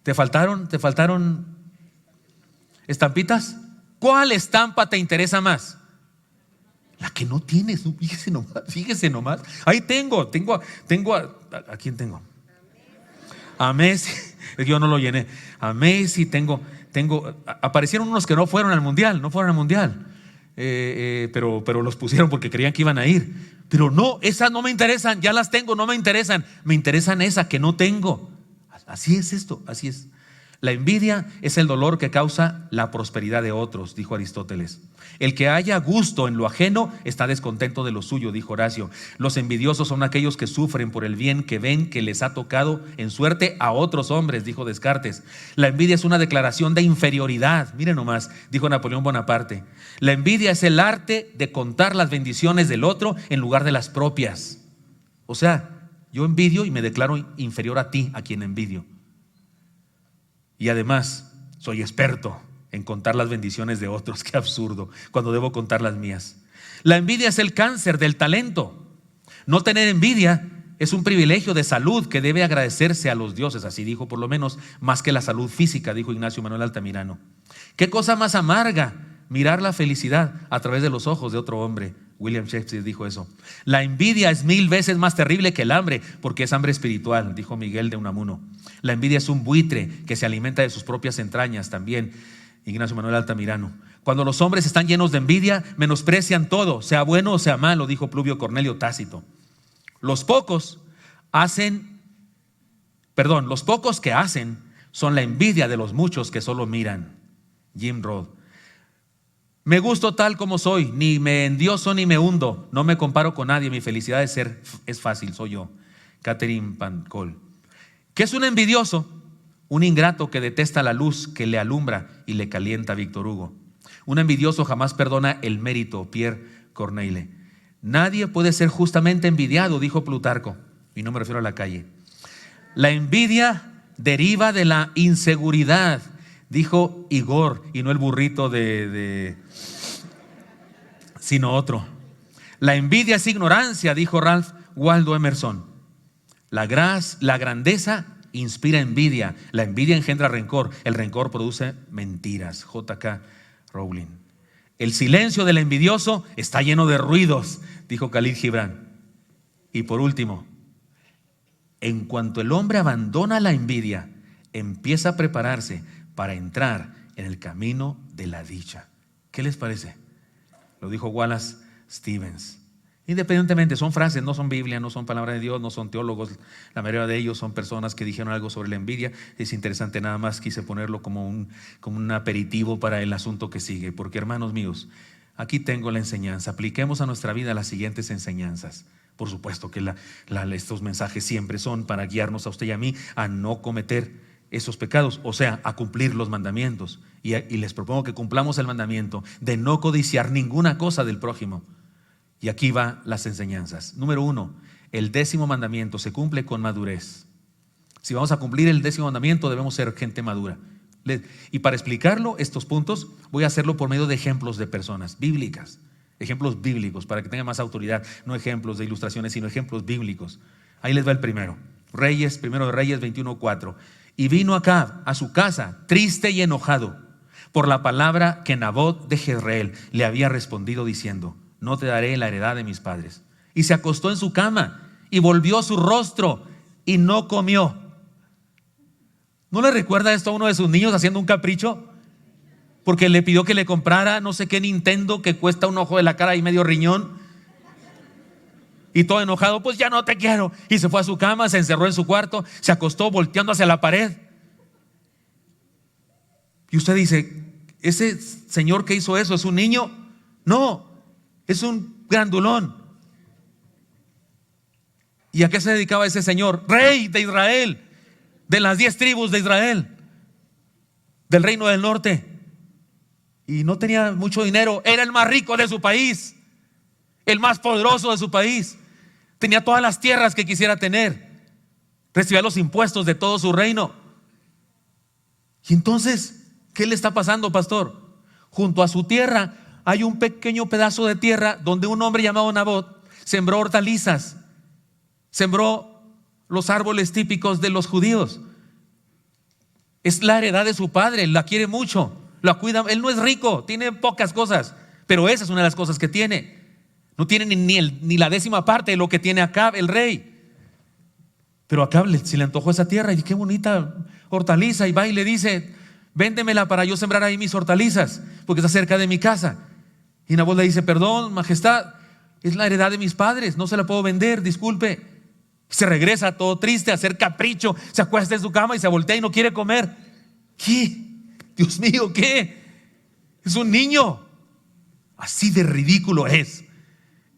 ¿Te faltaron estampitas? ¿Cuál estampa te interesa más? La que no tienes. Fíjese nomás. Ahí tengo. ¿A quién tengo? A Messi. Yo no lo llené. A Messi tengo. Aparecieron unos que no fueron al mundial. Pero los pusieron porque creían que iban a ir. Pero no, esas no me interesan, ya las tengo, no me interesan. Me interesan esas que no tengo. Así es esto, así es. La envidia es el dolor que causa la prosperidad de otros, dijo Aristóteles. El que haya gusto en lo ajeno está descontento de lo suyo, dijo Horacio. Los envidiosos son aquellos que sufren por el bien que ven que les ha tocado en suerte a otros hombres, dijo Descartes. La envidia es una declaración de inferioridad, miren nomás, dijo Napoleón Bonaparte. La envidia es el arte de contar las bendiciones del otro en lugar de las propias. O sea, yo envidio y me declaro inferior a ti, a quien envidio. Y además, soy experto en contar las bendiciones de otros. Qué absurdo, cuando debo contar las mías. La envidia es el cáncer del talento. No tener envidia es un privilegio de salud que debe agradecerse a los dioses. Así dijo, por lo menos, más que la salud física, dijo Ignacio Manuel Altamirano. ¿Qué cosa más amarga mirar la felicidad a través de los ojos de otro hombre? William Shakespeare dijo eso. La envidia es 1000 veces más terrible que el hambre, porque es hambre espiritual, dijo Miguel de Unamuno. La envidia es un buitre que se alimenta de sus propias entrañas, también Ignacio Manuel Altamirano. Cuando los hombres están llenos de envidia, menosprecian todo, sea bueno o sea malo, dijo Pluvio Cornelio Tácito. Los pocos que hacen son la envidia de los muchos que solo miran. Jim Rohn. Me gusto tal como soy, ni me endioso ni me hundo, no me comparo con nadie, mi felicidad es fácil, soy yo. Catherine Pancol. ¿Qué es un envidioso? Un ingrato que detesta la luz que le alumbra y le calienta, Víctor Hugo. Un envidioso jamás perdona el mérito, Pierre Corneille. Nadie puede ser justamente envidiado, dijo Plutarco, y no me refiero a la calle. La envidia deriva de la inseguridad, dijo Igor, y no el burrito sino otro. La envidia es ignorancia, dijo Ralph Waldo Emerson. La grandeza inspira envidia, la envidia engendra rencor, el rencor produce mentiras. J.K. Rowling. El silencio del envidioso está lleno de ruidos, dijo Khalil Gibran. Y por último, en cuanto el hombre abandona la envidia, empieza a prepararse para entrar en el camino de la dicha. ¿Qué les parece? Lo dijo Wallace Stevens. Independientemente, son frases, no son Biblia, no son palabra de Dios, no son teólogos. La mayoría de ellos son personas que dijeron algo sobre la envidia. Es interesante, nada más quise ponerlo como un aperitivo para el asunto que sigue. Porque, hermanos míos, aquí tengo la enseñanza. Apliquemos a nuestra vida las siguientes enseñanzas. Por supuesto que estos mensajes siempre son para guiarnos a usted y a mí a no cometer esos pecados, o sea, a cumplir los mandamientos. Y les propongo que cumplamos el mandamiento de no codiciar ninguna cosa del prójimo. Y aquí van las enseñanzas. Número 1, el 10º mandamiento se cumple con madurez. Si vamos a cumplir el 10º mandamiento, debemos ser gente madura. Y para explicarlo, estos puntos, voy a hacerlo por medio de ejemplos de personas bíblicas. Ejemplos bíblicos, para que tenga más autoridad. No ejemplos de ilustraciones, sino ejemplos bíblicos. Ahí les va el primero. Primero de Reyes 21:4. Y vino Acab a su casa, triste y enojado, por la palabra que Nabot de Jezreel le había respondido diciendo: no te daré la heredad de mis padres. Y se acostó en su cama y volvió su rostro y no comió. ¿No le recuerda esto a uno de sus niños haciendo un capricho? Porque le pidió que le comprara no sé qué Nintendo que cuesta un ojo de la cara y medio riñón. Y todo enojado, pues ya no te quiero. Y se fue a su cama, se encerró en su cuarto, se acostó volteando hacia la pared. Y usted dice, ¿ese señor que hizo eso es un niño? No, es un grandulón. ¿Y a qué se dedicaba ese señor? Rey de Israel, de las 10 tribus de Israel, del reino del norte. Y no tenía mucho dinero, era el más rico de su país, el más poderoso de su país. Tenía todas las tierras que quisiera tener, recibía los impuestos de todo su reino. Y entonces, ¿qué le está pasando, pastor? Junto a su tierra hay un pequeño pedazo de tierra donde un hombre llamado Nabot sembró hortalizas, sembró los árboles típicos de los judíos. Es la heredad de su padre, la quiere mucho, la cuida. Él no es rico, tiene pocas cosas, pero esa es una de las cosas que tiene. No tiene ni la 10ª parte de lo que tiene Acab, el rey. Pero a Acab se le antojó esa tierra y qué bonita hortaliza, y va y le dice: véndemela para yo sembrar ahí mis hortalizas, porque está cerca de mi casa. Y Nabot le dice: perdón, majestad, es la heredad de mis padres, no se la puedo vender, disculpe. Se regresa todo triste a hacer capricho, se acuesta en su cama y se voltea y no quiere comer. ¿Qué? Dios mío, ¿qué? Es un niño. Así de ridículo es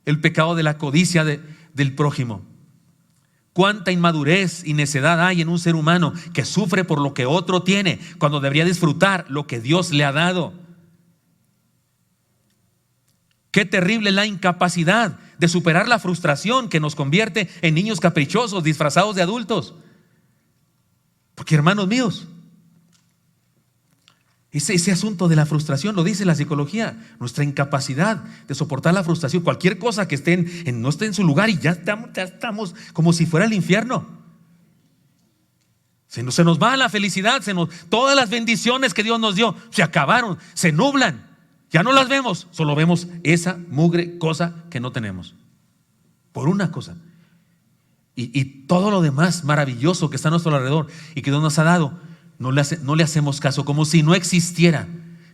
el pecado de la codicia del prójimo. Cuánta inmadurez y necedad hay en un ser humano que sufre por lo que otro tiene, cuando debería disfrutar lo que Dios le ha dado. Qué terrible la incapacidad de superar la frustración que nos convierte en niños caprichosos disfrazados de adultos. Porque, hermanos míos, ese asunto de la frustración lo dice la psicología, nuestra incapacidad de soportar la frustración, cualquier cosa que no esté en su lugar y ya estamos como si fuera el infierno. Se nos va la felicidad, todas las bendiciones que Dios nos dio se acabaron, se nublan, ya no las vemos, solo vemos esa mugre cosa que no tenemos, por una cosa. Y todo lo demás maravilloso que está a nuestro alrededor y que Dios nos ha dado, no le hacemos caso, como si no existiera.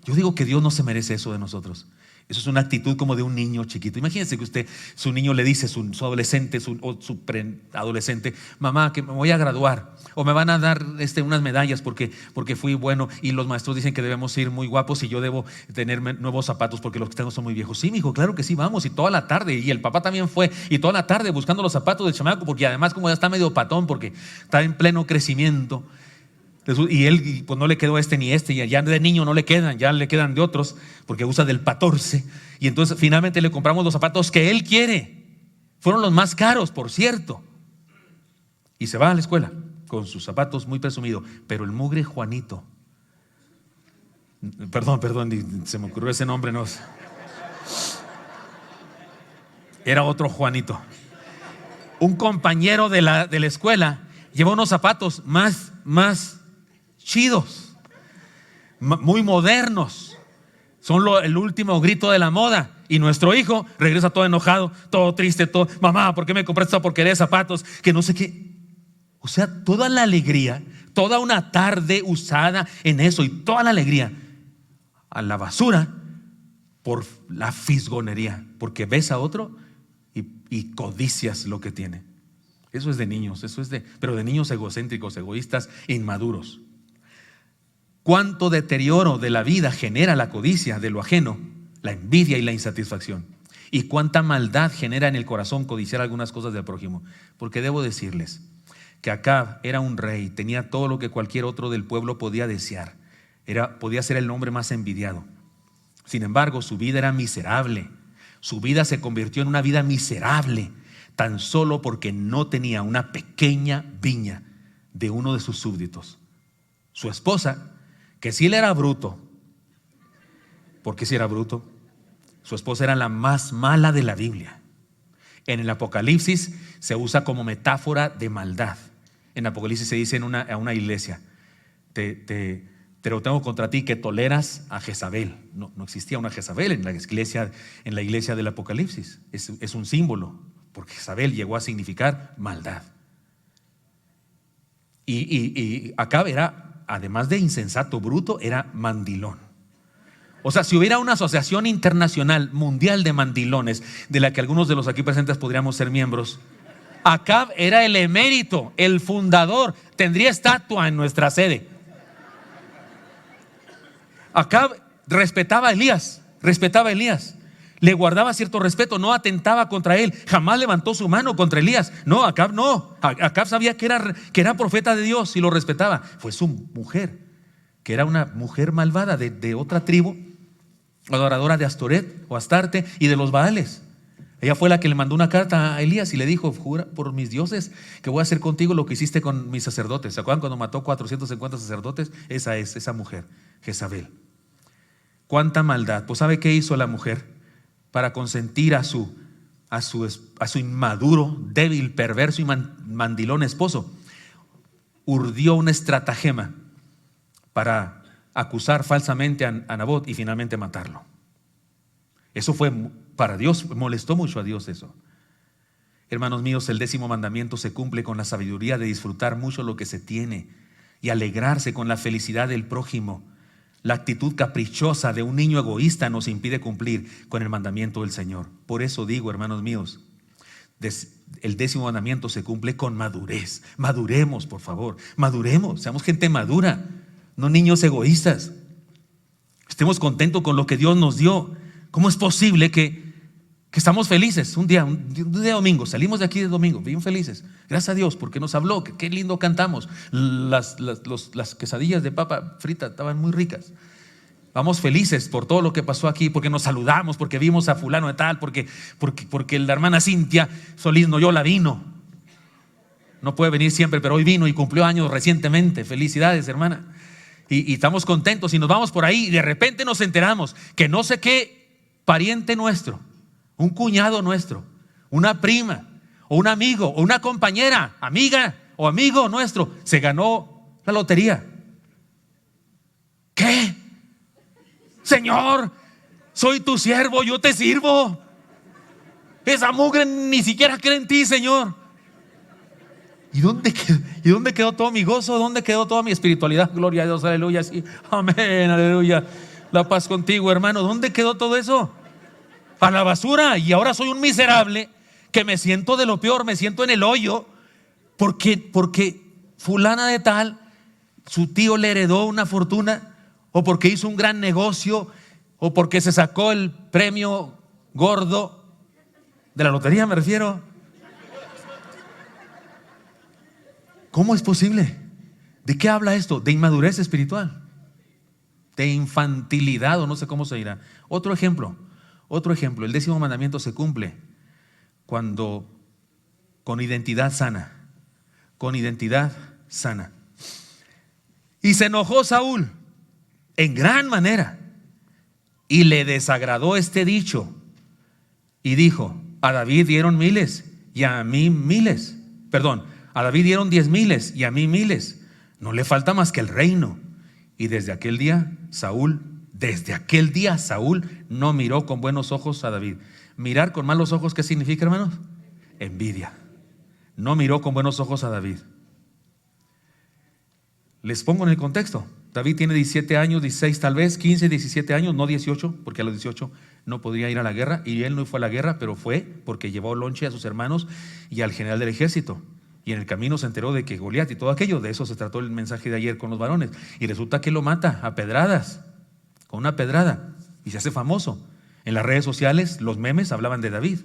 Yo digo que Dios no se merece eso de nosotros. Eso es una actitud como de un niño chiquito. Imagínense que su niño le dice, su adolescente o su preadolescente: mamá, que me voy a graduar, o me van a dar unas medallas porque fui bueno, y los maestros dicen que debemos ir muy guapos y yo debo tener nuevos zapatos porque los que tengo son muy viejos. Sí, mijo, claro que sí, vamos. Y toda la tarde, y el papá también fue, y toda la tarde buscando los zapatos del chamaco, porque además como ya está medio patón, porque está en pleno crecimiento. Y él pues no le quedó ni y ya de niño no le quedan, ya le quedan de otros, porque usa del 14. Y entonces finalmente le compramos los zapatos que él quiere. Fueron los más caros, por cierto. Y se va a la escuela con sus zapatos muy presumido. Pero el mugre Juanito, perdón, se me ocurrió ese nombre, no. Era otro Juanito. Un compañero de la escuela llevó unos zapatos más chidos, muy modernos, son el último grito de la moda. Y nuestro hijo regresa todo enojado, todo triste, mamá, ¿por qué me compraste esa porquería de zapatos? Que no sé qué. O sea, toda la alegría, toda una tarde usada en eso, y toda la alegría a la basura por la fisgonería, porque ves a otro y codicias lo que tiene. Eso es de niños, pero de niños egocéntricos, egoístas, inmaduros. Cuánto deterioro de la vida genera la codicia de lo ajeno, la envidia y la insatisfacción. Y cuánta maldad genera en el corazón codiciar algunas cosas del prójimo. Porque debo decirles que Acab era un rey, tenía todo lo que cualquier otro del pueblo podía desear. Podía ser el hombre más envidiado. Sin embargo, su vida era miserable. Su vida se convirtió en una vida miserable, tan solo porque no tenía una pequeña viña de uno de sus súbditos. Su esposa, que si él era bruto, porque si era bruto, su esposa era la más mala de la Biblia. En el Apocalipsis se usa como metáfora de maldad. En Apocalipsis se dice a una iglesia: te lo tengo contra ti que toleras a Jezabel. No existía una Jezabel en la iglesia del Apocalipsis. Es un símbolo, porque Jezabel llegó a significar maldad. Y Acab era, además de insensato, bruto, era mandilón. O sea, si hubiera una asociación internacional mundial de mandilones, de la que algunos de los aquí presentes podríamos ser miembros, Acab era el emérito, el fundador, tendría estatua en nuestra sede. Acab respetaba a Elías, le guardaba cierto respeto, no atentaba contra él, jamás levantó su mano contra Elías. No, Acab no. Acab sabía que era profeta de Dios y lo respetaba. Fue su mujer, que era una mujer malvada de otra tribu, adoradora de Astoret o Astarte y de los Baales. Ella fue la que le mandó una carta a Elías y le dijo: jura por mis dioses que voy a hacer contigo lo que hiciste con mis sacerdotes. ¿Se acuerdan cuando mató 450 sacerdotes? Esa es esa mujer, Jezabel. Cuánta maldad. Pues ¿sabe qué hizo la mujer para consentir a su inmaduro, débil, perverso y mandilón esposo? Urdió una estratagema para acusar falsamente a Nabot y finalmente matarlo. Eso fue para Dios, molestó mucho a Dios eso. Hermanos míos, el 10º mandamiento se cumple con la sabiduría de disfrutar mucho lo que se tiene y alegrarse con la felicidad del prójimo. La actitud caprichosa de un niño egoísta nos impide cumplir con el mandamiento del Señor. Por eso digo, hermanos míos, el 10º mandamiento se cumple con madurez. Maduremos, por favor, maduremos, seamos gente madura. no niños egoístas. Estemos contentos con lo que Dios nos dio. ¿Cómo es posible que estamos felices? Un día domingo, salimos de aquí de domingo, bien felices. Gracias a Dios porque nos habló, qué lindo cantamos. Las quesadillas de papa frita estaban muy ricas. Vamos felices por todo lo que pasó aquí, porque nos saludamos, porque vimos a fulano de tal, porque la hermana Cintia Solís Noyola vino. No puede venir siempre, pero hoy vino y cumplió años recientemente. Felicidades, hermana. Y estamos contentos y nos vamos por ahí y de repente nos enteramos que no sé qué pariente nuestro, un cuñado nuestro, una prima o un amigo o una compañera, amiga o amigo nuestro se ganó la lotería. ¿Qué? Señor, soy tu siervo, yo te sirvo. Esa mugre ni siquiera cree en ti, Señor. ¿Y dónde quedó todo mi gozo? ¿Dónde quedó toda mi espiritualidad? Gloria a Dios, aleluya, sí, amén, aleluya. La paz contigo, hermano. ¿Dónde quedó todo eso? A la basura. Y ahora soy un miserable que me siento de lo peor, me siento en el hoyo porque fulana de tal, su tío le heredó una fortuna, o porque hizo un gran negocio, o porque se sacó el premio gordo de la lotería, me refiero. ¿Cómo es posible? ¿De qué habla esto? De inmadurez espiritual, de infantilidad, o no sé cómo se dirá. Otro ejemplo, el 10º mandamiento se cumple cuando con identidad sana. Y se enojó Saúl en gran manera y le desagradó este dicho y dijo: a David dieron miles y a mí miles. A David dieron 10,000 y a mí 1,000. No le falta más que el reino. Y desde aquel día Saúl no miró con buenos ojos a David. Mirar con malos ojos, ¿qué significa, hermanos? Envidia. No miró con buenos ojos a David. Les pongo en el contexto. David tiene 17 años, 16 tal vez, 15, 17 años, no 18, porque a los 18 no podría ir a la guerra. Y él no fue a la guerra, pero fue porque llevó lonche a sus hermanos y al general del ejército. Y en el camino se enteró de que Goliat y todo aquello, de eso se trató el mensaje de ayer con los varones. Y resulta que lo mata a pedradas, con una pedrada, y se hace famoso. En las redes sociales los memes hablaban de David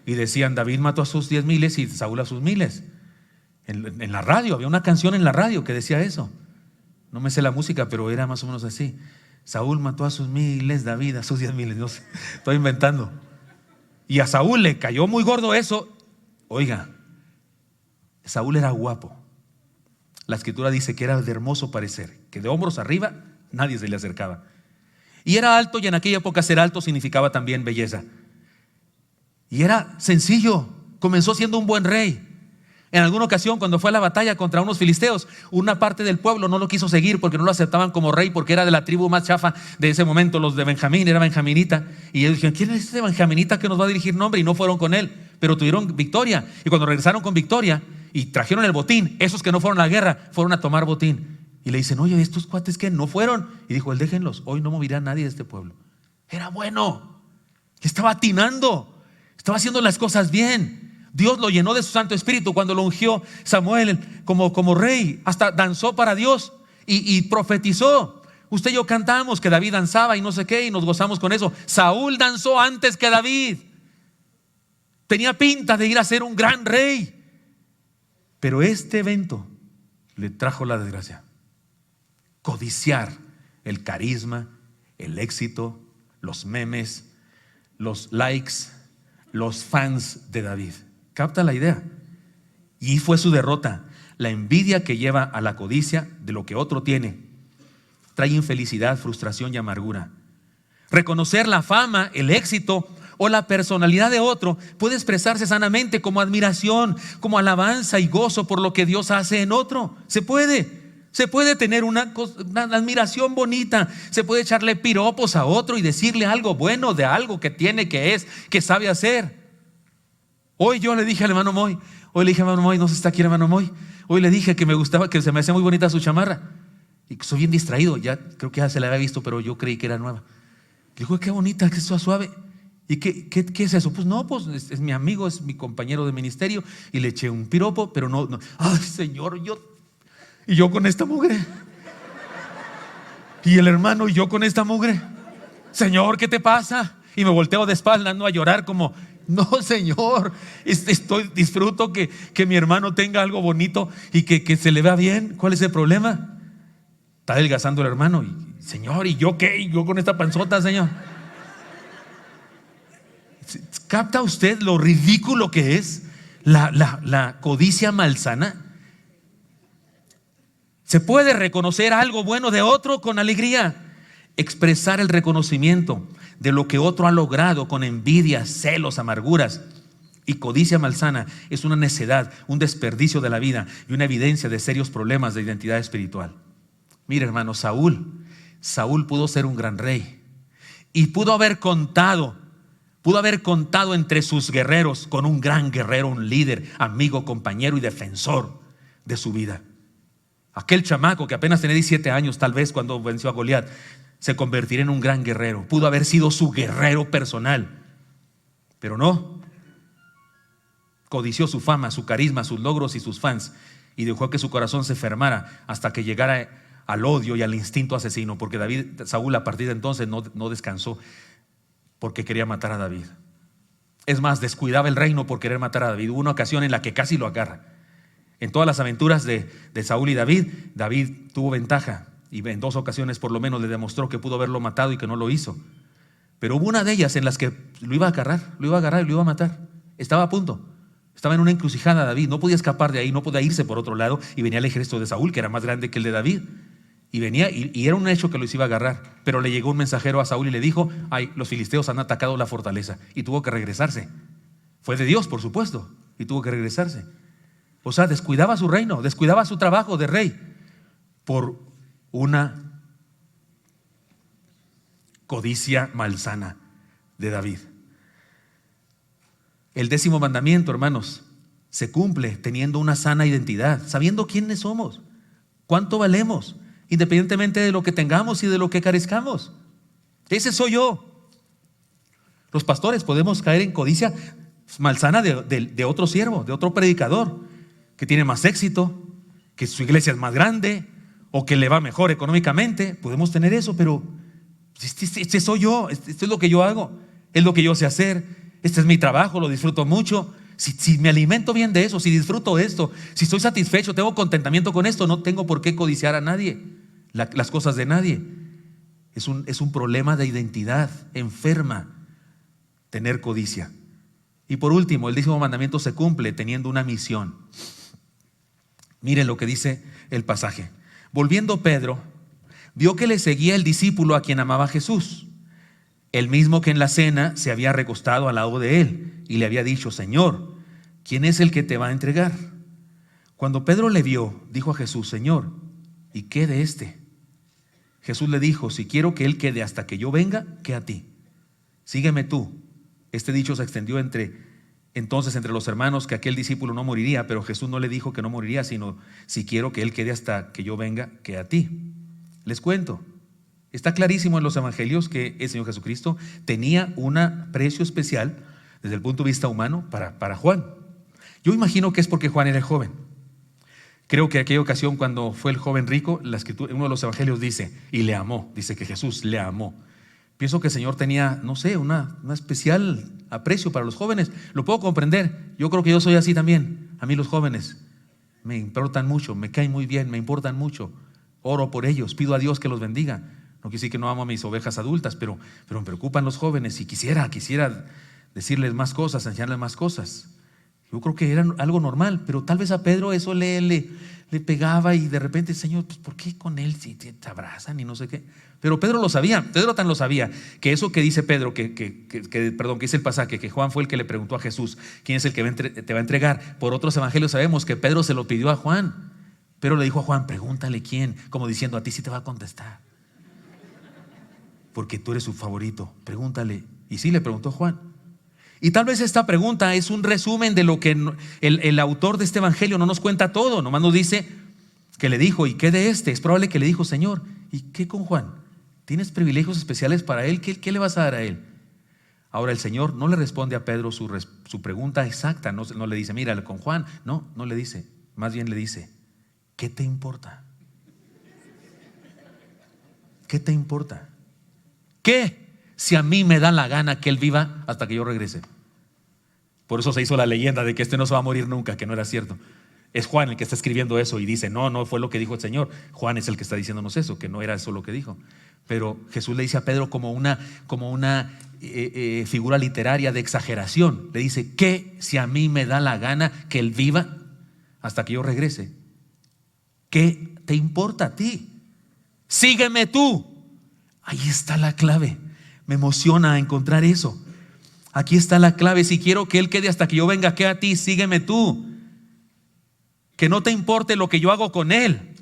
y decían: David mató a sus 10,000 y Saúl a sus 1,000. En la radio, había una canción en la radio que decía eso. No me sé la música, pero era más o menos así: Saúl mató a sus 1,000, David a sus 10,000. No sé, estoy inventando. Y a Saúl le cayó muy gordo eso. Oiga, Saúl era guapo. La escritura dice que era de hermoso parecer, que de hombros arriba nadie se le acercaba. Y era alto, y en aquella época ser alto significaba también belleza. Y era sencillo, comenzó siendo un buen rey. En alguna ocasión, cuando fue a la batalla contra unos filisteos, una parte del pueblo no lo quiso seguir porque no lo aceptaban como rey, porque era de la tribu más chafa de ese momento, los de Benjamín, era benjaminita. Y ellos dijeron: ¿quién es este benjaminita que nos va a dirigir nombre? Y no fueron con él, pero tuvieron victoria. Y cuando regresaron con victoria y trajeron el botín, esos que no fueron a la guerra fueron a tomar botín. Y le dicen: oye, ¿estos cuates qué? ¿No fueron? Y dijo él: déjenlos, hoy no morirá nadie de este pueblo. Era bueno, estaba atinando, estaba haciendo las cosas bien. Dios lo llenó de su Santo Espíritu cuando lo ungió Samuel como rey. Hasta danzó para Dios y profetizó. Usted y yo cantamos que David danzaba y no sé qué, y nos gozamos con eso. Saúl danzó antes que David. Tenía pinta de ir a ser un gran rey. Pero este evento le trajo la desgracia: codiciar el carisma, el éxito, los memes, los likes, los fans de David. ¿Capta la idea? Y fue su derrota. La envidia que lleva a la codicia de lo que otro tiene trae infelicidad, frustración y amargura. Reconocer la fama, el éxito o la personalidad de otro puede expresarse sanamente como admiración, como alabanza y gozo por lo que Dios hace en otro. Se puede tener una admiración bonita, se puede echarle piropos a otro y decirle algo bueno de algo que tiene, que sabe hacer. Hoy yo le dije al hermano Moy, no sé si está aquí el hermano Moy, hoy le dije que me gustaba, que se me hacía muy bonita su chamarra. Y soy bien distraído, ya creo que ya se la había visto, pero yo creí que era nueva. Le digo: qué bonita, que es suave. ¿Y qué es eso? Pues no, es mi amigo, es mi compañero de ministerio. Y le eché un piropo, pero no. Ay, Señor, y yo con esta mugre. Y el hermano y yo con esta mugre. Señor, ¿qué te pasa? Y me volteo de espaldas, no, a llorar como, no, Señor, disfruto que mi hermano tenga algo bonito y que se le vea bien. ¿Cuál es el problema? Está adelgazando el hermano. Y, Señor, ¿y yo qué? ¿Y yo con esta panzota, Señor? ¿Capta usted lo ridículo que es la codicia malsana? Se puede reconocer algo bueno de otro con alegría, expresar el reconocimiento de lo que otro ha logrado con envidia, celos, amarguras y codicia malsana es una necedad, un desperdicio de la vida y una evidencia de serios problemas de identidad espiritual. Mire, hermano, Saúl pudo ser un gran rey y pudo haber contado entre sus guerreros con un gran guerrero, un líder, amigo, compañero y defensor de su vida. Aquel chamaco que apenas tenía 17 años, tal vez cuando venció a Goliat, se convertiría en un gran guerrero. Pudo haber sido su guerrero personal, pero no. Codició su fama, su carisma, sus logros y sus fans, y dejó que su corazón se enfermara hasta que llegara al odio y al instinto asesino, porque Saúl a partir de entonces no descansó porque quería matar a David. Es más, descuidaba el reino por querer matar a David. Hubo una ocasión en la que casi lo agarra. En todas las aventuras de Saúl y David tuvo ventaja, y en 2 ocasiones por lo menos le demostró que pudo haberlo matado y que no lo hizo. Pero hubo una de ellas en las que lo iba a agarrar y lo iba a matar. Estaba a punto. Estaba en una encrucijada David, no podía escapar de ahí, no podía irse por otro lado, y venía el ejército de Saúl, que era más grande que el de David. Y venía, y era un hecho que los iba a agarrar. Pero le llegó un mensajero a Saúl y le dijo: ay, los filisteos han atacado la fortaleza. Y tuvo que regresarse. Fue de Dios, por supuesto, y tuvo que regresarse. O sea, descuidaba su reino, descuidaba su trabajo de rey por una codicia malsana de David. El 10º mandamiento, hermanos, se cumple teniendo una sana identidad, sabiendo quiénes somos, cuánto valemos, independientemente de lo que tengamos y de lo que carezcamos. Ese soy yo. Los pastores podemos caer en codicia malsana de otro siervo, de otro predicador, que tiene más éxito, que su iglesia es más grande o que le va mejor económicamente. Podemos tener eso, pero este soy yo, esto es lo que yo hago, es lo que yo sé hacer, este es mi trabajo, lo disfruto mucho. Si me alimento bien de eso, si disfruto esto, si estoy satisfecho, tengo contentamiento con esto, no tengo por qué codiciar a nadie, las cosas de nadie. Es un problema de identidad enferma tener codicia. Y por último, el 10º mandamiento se cumple teniendo una misión. Miren lo que dice el pasaje. Volviendo Pedro, vio que le seguía el discípulo a quien amaba Jesús, el mismo que en la cena se había recostado al lado de él y le había dicho: Señor, ¿quién es el que te va a entregar? Cuando Pedro le vio, dijo a Jesús: Señor, ¿y qué de este? Jesús le dijo: si quiero que él quede hasta que yo venga, ¿qué a ti? Sígueme tú. Este dicho se extendió entonces entre los hermanos que aquel discípulo no moriría, pero Jesús no le dijo que no moriría, sino: si quiero que él quede hasta que yo venga, ¿qué a ti? Les cuento. Está clarísimo en los evangelios que el Señor Jesucristo tenía un aprecio especial desde el punto de vista humano para Juan. Yo imagino que es porque Juan era joven. Creo que aquella ocasión cuando fue el joven rico, la escritura, uno de los evangelios dice: y le amó, dice que Jesús le amó. Pienso que el Señor tenía, no sé, una especial aprecio para los jóvenes. Lo puedo comprender. Yo creo que yo soy así también. A mí los jóvenes me importan mucho, me caen muy bien, me importan mucho. Oro por ellos, pido a Dios que los bendiga. No quiere decir que no amo a mis ovejas adultas, pero me preocupan los jóvenes y quisiera decirles más cosas, enseñarles más cosas. Yo creo que era algo normal, pero tal vez a Pedro eso le pegaba, y de repente: Señor, pues ¿por qué con él si te abrazan y no sé qué? Pero Pedro lo sabía, Pedro tan lo sabía, que eso que dice Pedro, que dice el pasaje, que Juan fue el que le preguntó a Jesús: ¿quién es el que te va a entregar? Por otros evangelios sabemos que Pedro se lo pidió a Juan. Pedro le dijo a Juan: pregúntale quién, como diciendo: a ti sí te va a contestar, porque tú eres su favorito, pregúntale. Y sí, le preguntó Juan. Y tal vez esta pregunta es un resumen de lo que el autor de este evangelio no nos cuenta todo, nomás nos dice que le dijo: ¿y qué de este? Es probable que le dijo: Señor, ¿y qué con Juan? ¿Tienes privilegios especiales para él? ¿Qué le vas a dar a él? Ahora el Señor no le responde a Pedro su pregunta exacta, no le dice: mira, con Juan, no le dice, más bien le dice: ¿qué te importa? ¿qué te importa? ¿Qué si a mí me da la gana que él viva hasta que yo regrese? Por eso se hizo la leyenda de que este no se va a morir nunca, que no era cierto. Es Juan el que está escribiendo eso y dice, no fue lo que dijo el Señor. Juan es el que está diciéndonos eso, que no era eso lo que dijo. Pero Jesús le dice a Pedro como una figura literaria de exageración. Le dice, ¿qué si a mí me da la gana que él viva hasta que yo regrese? ¿Qué te importa a ti? Sígueme tú. Ahí está la clave. Me emociona encontrar eso. Aquí está la clave. Si quiero que él quede hasta que yo venga, ¿qué a ti? Sígueme tú. Que no te importe lo que yo hago con él.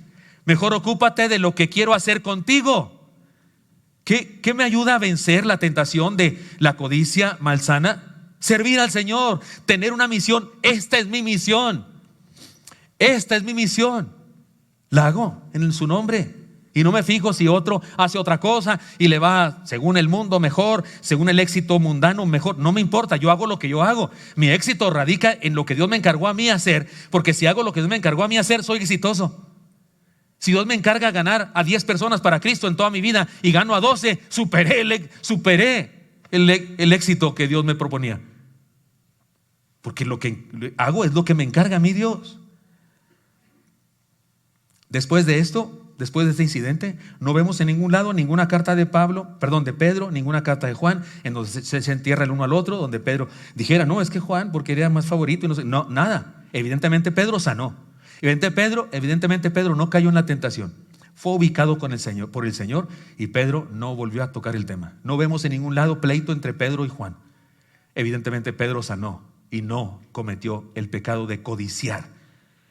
Mejor ocúpate de lo que quiero hacer contigo. ¿Qué me ayuda a vencer la tentación de la codicia malsana? Servir al Señor, tener una misión. Esta es mi misión. Esta es mi misión. La hago en su nombre. Y no me fijo si otro hace otra cosa y le va según el mundo mejor, según el éxito mundano mejor. No me importa, yo hago lo que yo hago. Mi éxito radica en lo que Dios me encargó a mí hacer, porque si hago lo que Dios me encargó a mí hacer, soy exitoso. Si Dios me encarga ganar a 10 personas para Cristo en toda mi vida y gano a 12, superé el éxito que Dios me proponía. Porque lo que hago es lo que me encarga a mí Dios. Después de esto, después de este incidente, no vemos en ningún lado ninguna carta de Pedro, ninguna carta de Juan, en donde se entierra el uno al otro, donde Pedro dijera, no, es que Juan, porque era más favorito, y no, nada. Evidentemente Pedro sanó. Evidentemente Pedro no cayó en la tentación. Fue ubicado por el Señor, y Pedro no volvió a tocar el tema. No vemos en ningún lado pleito entre Pedro y Juan. Evidentemente Pedro sanó y no cometió el pecado de codiciar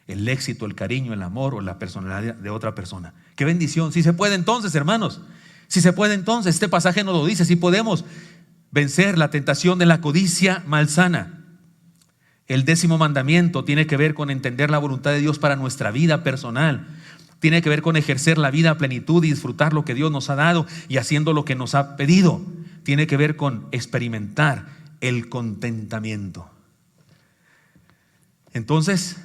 el éxito, el cariño, el amor o la personalidad de otra persona. ¡Qué bendición! Si se puede entonces, hermanos. Si se puede entonces, este pasaje nos lo dice. Si podemos vencer la tentación de la codicia malsana. El 10º mandamiento tiene que ver con entender la voluntad de Dios para nuestra vida personal. Tiene que ver con ejercer la vida a plenitud y disfrutar lo que Dios nos ha dado y haciendo lo que nos ha pedido. Tiene que ver con experimentar el contentamiento. Entonces,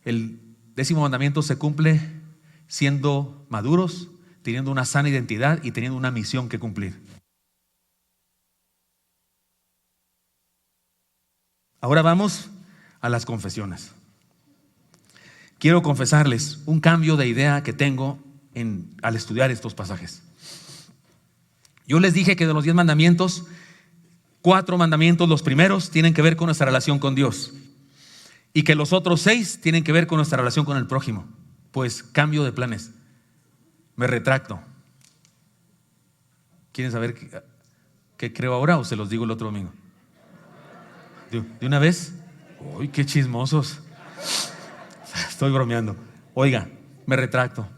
el 10º mandamiento se cumple siendo maduros, teniendo una sana identidad y teniendo una misión que cumplir. Ahora vamos a las confesiones. Quiero confesarles un cambio de idea que tengo al estudiar estos pasajes. Yo les dije que de los 10 mandamientos, 4 mandamientos, los primeros, tienen que ver con nuestra relación con Dios. Y que los otros 6 tienen que ver con nuestra relación con el prójimo. Pues cambio de planes. Me retracto. ¿Quieren saber qué creo ahora o se los digo el otro domingo? ¿De una vez? ¡Uy, qué chismosos! Estoy bromeando. Oiga, me retracto.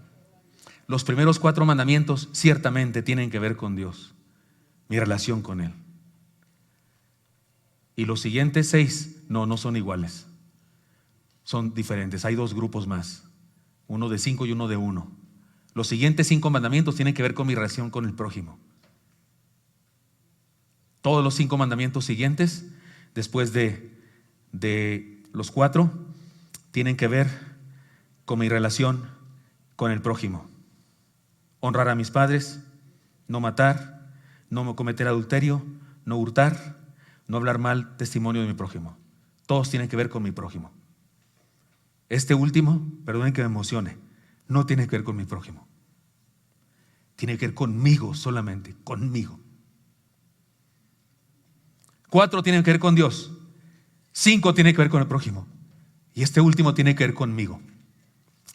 Los primeros 4 mandamientos ciertamente tienen que ver con Dios, mi relación con Él. Y los siguientes 6 no son iguales. Son diferentes. Hay 2 grupos más. Uno de 5 y uno de 1. Los siguientes 5 mandamientos tienen que ver con mi relación con el prójimo. Todos los 5 mandamientos siguientes, después de los 4, tienen que ver con mi relación con el prójimo. Honrar a mis padres, no matar, no cometer adulterio, no hurtar, no hablar mal testimonio de mi prójimo. Todos tienen que ver con mi prójimo. Este último, perdonen que me emocione, no tiene que ver con mi prójimo. Tiene que ver conmigo solamente, conmigo. 4 tienen que ver con Dios. 5 tienen que ver con el prójimo. Y este último tiene que ver conmigo.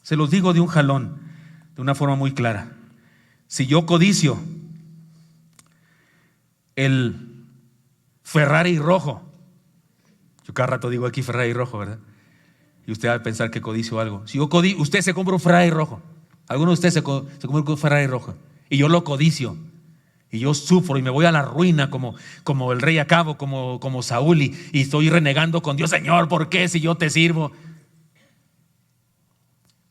Se los digo de un jalón, de una forma muy clara. Si yo codicio el Ferrari rojo, yo cada rato digo aquí Ferrari rojo, ¿verdad? Y usted va a pensar que codicio algo. Si usted se compra un Ferrari rojo, alguno de ustedes se compra un Ferrari rojo, y yo lo codicio, y yo sufro y me voy a la ruina como el rey Acabo, como Saúl, y estoy renegando con Dios, Señor, ¿por qué si yo te sirvo?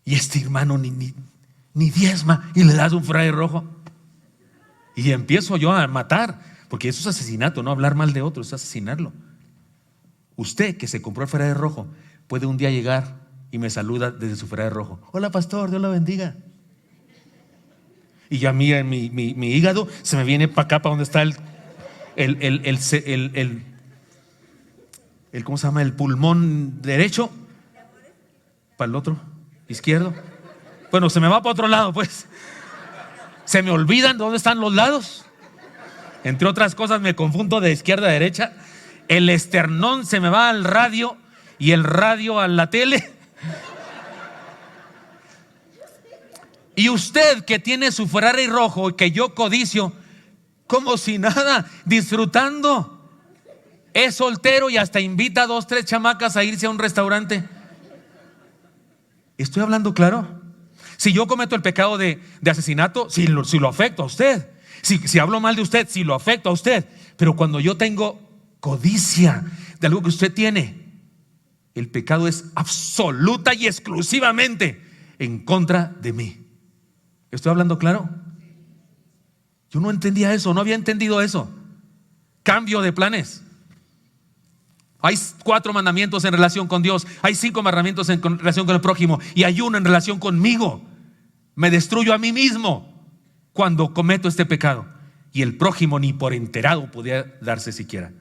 Y este hermano ni diezma y le das un Ferrari rojo. Y empiezo yo a matar, porque eso es asesinato, no hablar mal de otro, es asesinarlo. Usted que se compró el Ferrari rojo puede un día llegar y me saluda desde su Ferrari rojo. Hola pastor, Dios lo bendiga. y ya mi hígado se me viene para acá, para donde está el ¿cómo se llama? El pulmón derecho, para el otro, izquierdo. Bueno, se me va para otro lado, pues. Se me olvidan dónde están los lados. Entre otras cosas, me confundo de izquierda a derecha. El esternón se me va al radio y el radio a la tele. Y usted que tiene su Ferrari rojo y que yo codicio, como si nada, disfrutando. Es soltero y hasta invita a 2, 3 chamacas a irse a un restaurante. ¿Estoy hablando claro? Si yo cometo el pecado de asesinato, si lo afecto a usted. Si hablo mal de usted, si lo afecto a usted. Pero cuando yo tengo codicia de algo que usted tiene, el pecado es absoluta y exclusivamente en contra de mí. ¿Estoy hablando claro? Yo no entendía eso, no había entendido eso. Cambio de planes. Hay 4 mandamientos en relación con Dios. Hay 5 mandamientos en relación con el prójimo. Y hay 1 en relación conmigo. Me destruyo a mí mismo cuando cometo este pecado. Y el prójimo ni por enterado podía darse siquiera.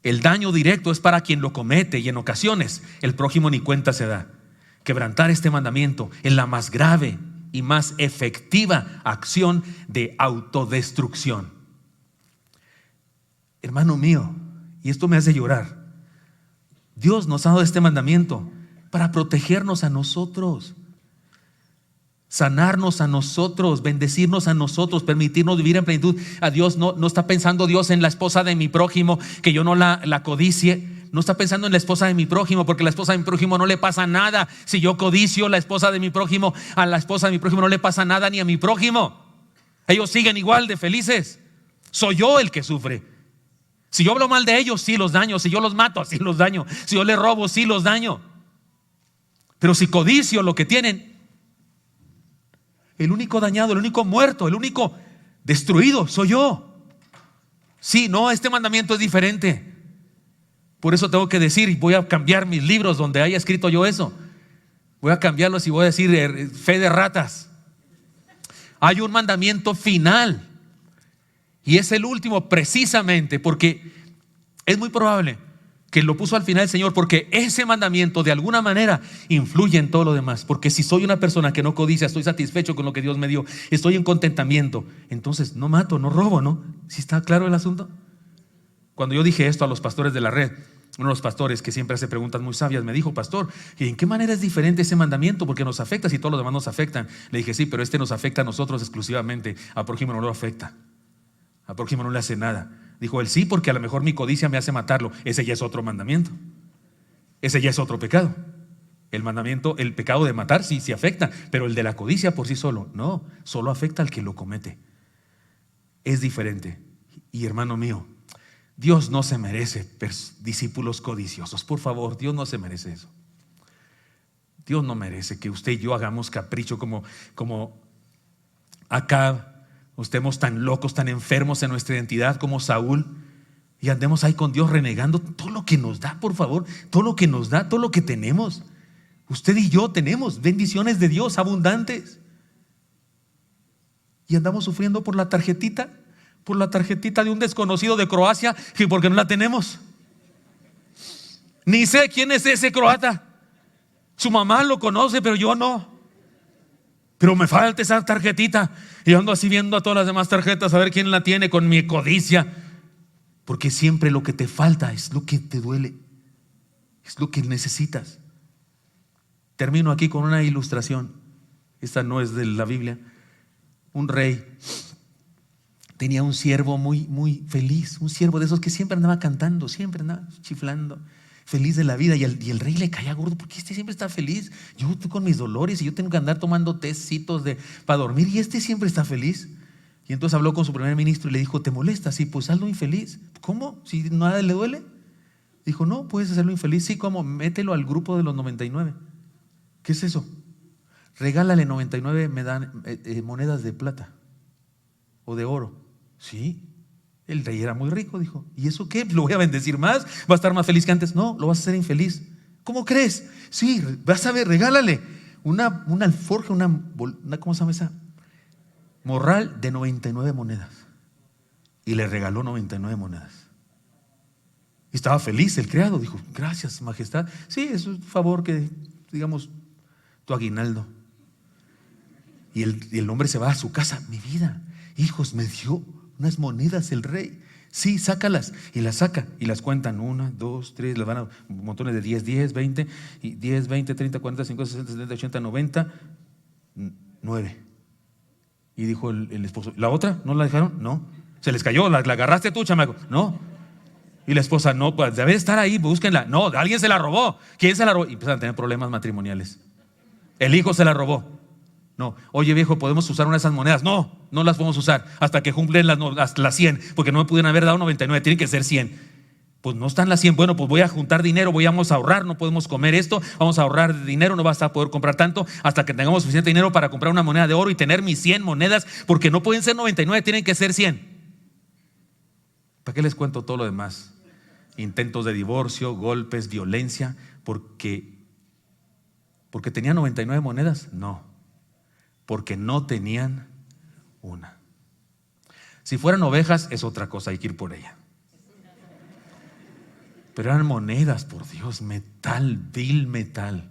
El daño directo es para quien lo comete. Y en ocasiones el prójimo ni cuenta se da. Quebrantar este mandamiento es la más grave y más efectiva acción de autodestrucción. Hermano mío, y esto me hace llorar, Dios nos ha dado este mandamiento para protegernos a nosotros, sanarnos a nosotros, bendecirnos a nosotros, permitirnos vivir en plenitud. A Dios no está pensando Dios en la esposa de mi prójimo, que yo no la codicie. No está pensando en la esposa de mi prójimo, porque a la esposa de mi prójimo no le pasa nada. Si yo codicio la esposa de mi prójimo, a la esposa de mi prójimo no le pasa nada, ni a mi prójimo. Ellos siguen igual de felices. Soy yo el que sufre. Si yo hablo mal de ellos, sí los daño. Si yo los mato, sí los daño. Si yo les robo, sí los daño. Pero si codicio lo que tienen, el único dañado, el único muerto, el único destruido soy yo. Sí, no, este mandamiento es diferente. Por eso tengo que decir, y voy a cambiar mis libros donde haya escrito yo eso. Voy a cambiarlos y voy a decir fe de ratas. Hay un mandamiento final. Y es el último precisamente porque es muy probable que lo puso al final el Señor, porque ese mandamiento de alguna manera influye en todo lo demás. Porque si soy una persona que no codicia, estoy satisfecho con lo que Dios me dio, estoy en contentamiento, entonces no mato, no robo, ¿no? ¿Sí está claro el asunto? Cuando yo dije esto a los pastores de la red, uno de los pastores que siempre hace preguntas muy sabias me dijo: pastor, ¿y en qué manera es diferente ese mandamiento? Porque nos afecta si todos los demás nos afectan. Le dije: sí, pero este nos afecta a nosotros exclusivamente, a prójimo no lo afecta. A prójimo no le hace nada. Dijo él: sí, porque a lo mejor mi codicia me hace matarlo. Ese ya es otro mandamiento. Ese ya es otro pecado. El mandamiento, el pecado de matar sí afecta, pero el de la codicia por sí solo, no, solo afecta al que lo comete. Es diferente. Y hermano mío, Dios no se merece discípulos codiciosos. Por favor, Dios no se merece eso. Dios no merece que usted y yo hagamos capricho como Acab. Estemos tan locos, tan enfermos en nuestra identidad como Saúl, y andemos ahí con Dios renegando todo lo que nos da. Por favor, todo lo que nos da, todo lo que tenemos. Usted y yo tenemos bendiciones de Dios abundantes, y andamos sufriendo por la tarjetita de un desconocido de Croacia, y porque no la tenemos. Ni sé quién es ese croata. Su mamá lo conoce, pero yo no. Pero me falta esa tarjetita. Y ando así viendo a todas las demás tarjetas a ver quién la tiene, con mi codicia. Porque siempre lo que te falta es lo que te duele, es lo que necesitas. Termino aquí con una ilustración. Esta no es de la Biblia. Un rey tenía un siervo muy feliz. Un siervo de esos que siempre andaba cantando, siempre andaba chiflando, feliz de la vida. Y el rey le caía gordo, porque este siempre está feliz. Yo estoy con mis dolores y yo tengo que andar tomando tecitos para dormir, y este siempre está feliz. Y entonces habló con su primer ministro y le dijo: ¿te molesta? Sí, pues hazlo infeliz. ¿Cómo? ¿Si nada le duele? Dijo: no, puedes hacerlo infeliz. Sí, ¿cómo? Mételo al grupo de los 99. ¿Qué es eso? Regálale 99 monedas de plata o de oro. Sí. El rey era muy rico, dijo: ¿y eso qué? ¿Lo voy a bendecir más? ¿Va a estar más feliz que antes? No, lo vas a hacer infeliz. ¿Cómo crees? Sí, vas a ver, regálale una alforja, ¿cómo se llama esa? Morral de 99 monedas. Y le regaló 99 monedas. Y estaba feliz el criado. Dijo: gracias, majestad. Sí, es un favor que, digamos, tu aguinaldo. Y el hombre se va a su casa. Mi vida, hijos, me dio unas monedas el rey. Sí, sácalas. Y las saca y las cuentan: 1, 2, 3, les van a montones de 10, 20, y 10, 20, 30, 40, 50, 60, 70, 80, 90, 9. Y dijo el esposo: ¿la otra no la dejaron? No. ¿Se les cayó? ¿La agarraste tú, chamaco? No. Y la esposa: no, pues debe estar ahí, búsquenla. No, alguien se la robó. ¿Quién se la robó? Y empiezan a tener problemas matrimoniales. El hijo se la robó. No. Oye, viejo, ¿podemos usar una de esas monedas? No, no las podemos usar hasta que cumplen las 100, porque no me pudieron haber dado 99, tienen que ser 100. Pues no están las 100. Bueno, pues voy a juntar dinero, vamos a ahorrar, no podemos comer esto, vamos a ahorrar dinero, no vas a poder comprar tanto hasta que tengamos suficiente dinero para comprar una moneda de oro y tener mis 100 monedas, porque no pueden ser 99, tienen que ser 100. ¿Para qué les cuento todo lo demás? Intentos de divorcio, golpes, violencia, porque tenían 99 monedas. No, porque no tenían una. Si fueran ovejas es otra cosa, hay que ir por ella. Pero eran monedas, por Dios, metal, vil metal.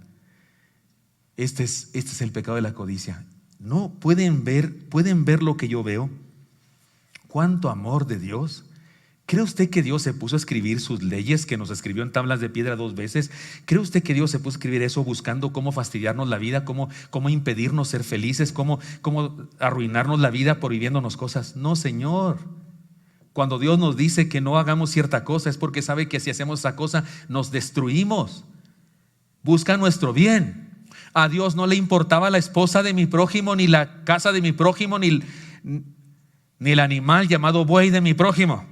Este es el pecado de la codicia. No pueden ver lo que yo veo. Cuánto amor de Dios. ¿Cree usted que Dios se puso a escribir sus leyes, que nos escribió en tablas de piedra 2 veces? ¿Cree usted que Dios se puso a escribir eso buscando cómo fastidiarnos la vida, cómo impedirnos ser felices, cómo arruinarnos la vida por viviéndonos cosas? No, Señor. Cuando Dios nos dice que no hagamos cierta cosa es porque sabe que si hacemos esa cosa nos destruimos. Busca nuestro bien. A Dios no le importaba la esposa de mi prójimo, ni la casa de mi prójimo, ni el animal llamado buey de mi prójimo.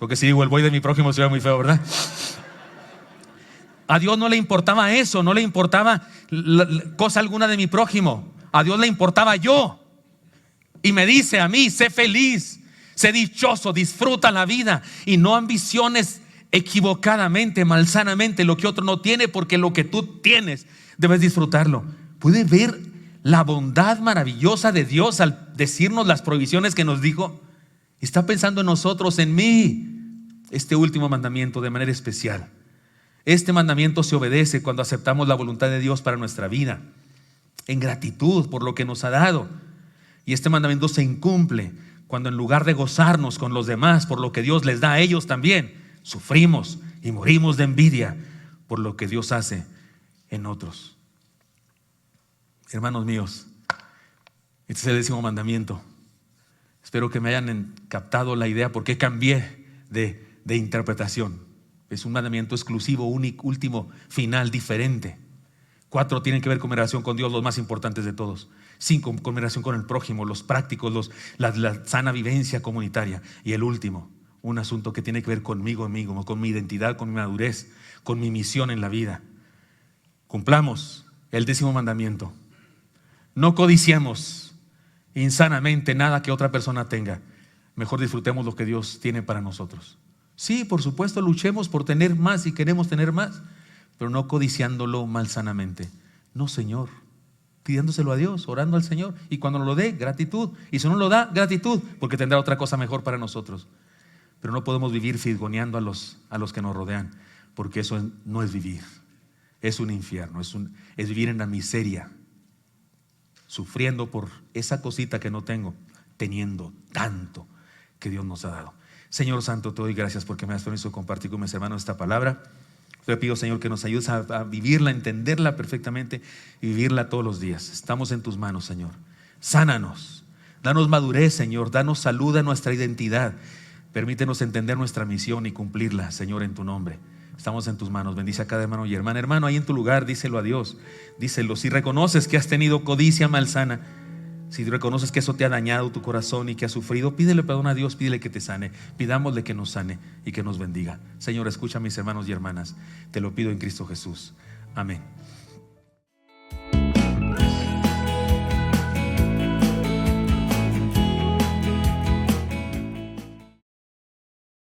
Porque si digo el buey de mi prójimo sería muy feo, ¿verdad? A Dios no le importaba eso, no le importaba cosa alguna de mi prójimo. A Dios le importaba yo. Y me dice a mí: sé feliz, sé dichoso, disfruta la vida y no ambiciones equivocadamente, malsanamente lo que otro no tiene, porque lo que tú tienes debes disfrutarlo. ¿Puede ver la bondad maravillosa de Dios al decirnos las prohibiciones que nos dijo? Está pensando en nosotros, en mí. Este último mandamiento de manera especial. Este mandamiento se obedece cuando aceptamos la voluntad de Dios para nuestra vida, en gratitud por lo que nos ha dado. Y este mandamiento se incumple cuando, en lugar de gozarnos con los demás por lo que Dios les da a ellos también, sufrimos y morimos de envidia por lo que Dios hace en otros. Hermanos míos, este es el 10º mandamiento. Espero que me hayan captado la idea por qué cambié de interpretación. Es un mandamiento exclusivo, único, último, final, diferente. 4 tienen que ver con mi relación con Dios, los más importantes de todos. 5 con mi relación con el prójimo, los prácticos, la sana vivencia comunitaria. Y el último, un asunto que tiene que ver conmigo, con mi identidad, con mi madurez, con mi misión en la vida. Cumplamos el 10º mandamiento. No codiciemos insanamente nada que otra persona tenga. Mejor disfrutemos lo que Dios tiene para nosotros. Sí, por supuesto, luchemos por tener más y queremos tener más, pero no codiciándolo malsanamente. No, Señor, pidiéndoselo a Dios, orando al Señor, y cuando nos lo dé, gratitud, y si no lo da, gratitud, porque tendrá otra cosa mejor para nosotros. Pero no podemos vivir fisgoneando a los que nos rodean, porque eso no es vivir. Es un infierno, es vivir en la miseria, sufriendo por esa cosita que no tengo, teniendo tanto que Dios nos ha dado. Señor Santo, te doy gracias porque me has permitido compartir con mis hermanos esta palabra. Te pido, Señor, que nos ayudes a vivirla, a entenderla perfectamente y vivirla todos los días. Estamos en tus manos, Señor. Sánanos, danos madurez, Señor, danos salud a nuestra identidad. Permítenos entender nuestra misión y cumplirla, Señor, en tu nombre. Estamos en tus manos. Bendice a cada hermano y hermana. Hermano, ahí en tu lugar, díselo a Dios. Díselo. Si reconoces que has tenido codicia malsana, si reconoces que eso te ha dañado tu corazón y que has sufrido, pídele perdón a Dios, pídele que te sane. Pidámosle que nos sane y que nos bendiga. Señor, escucha a mis hermanos y hermanas. Te lo pido en Cristo Jesús. Amén.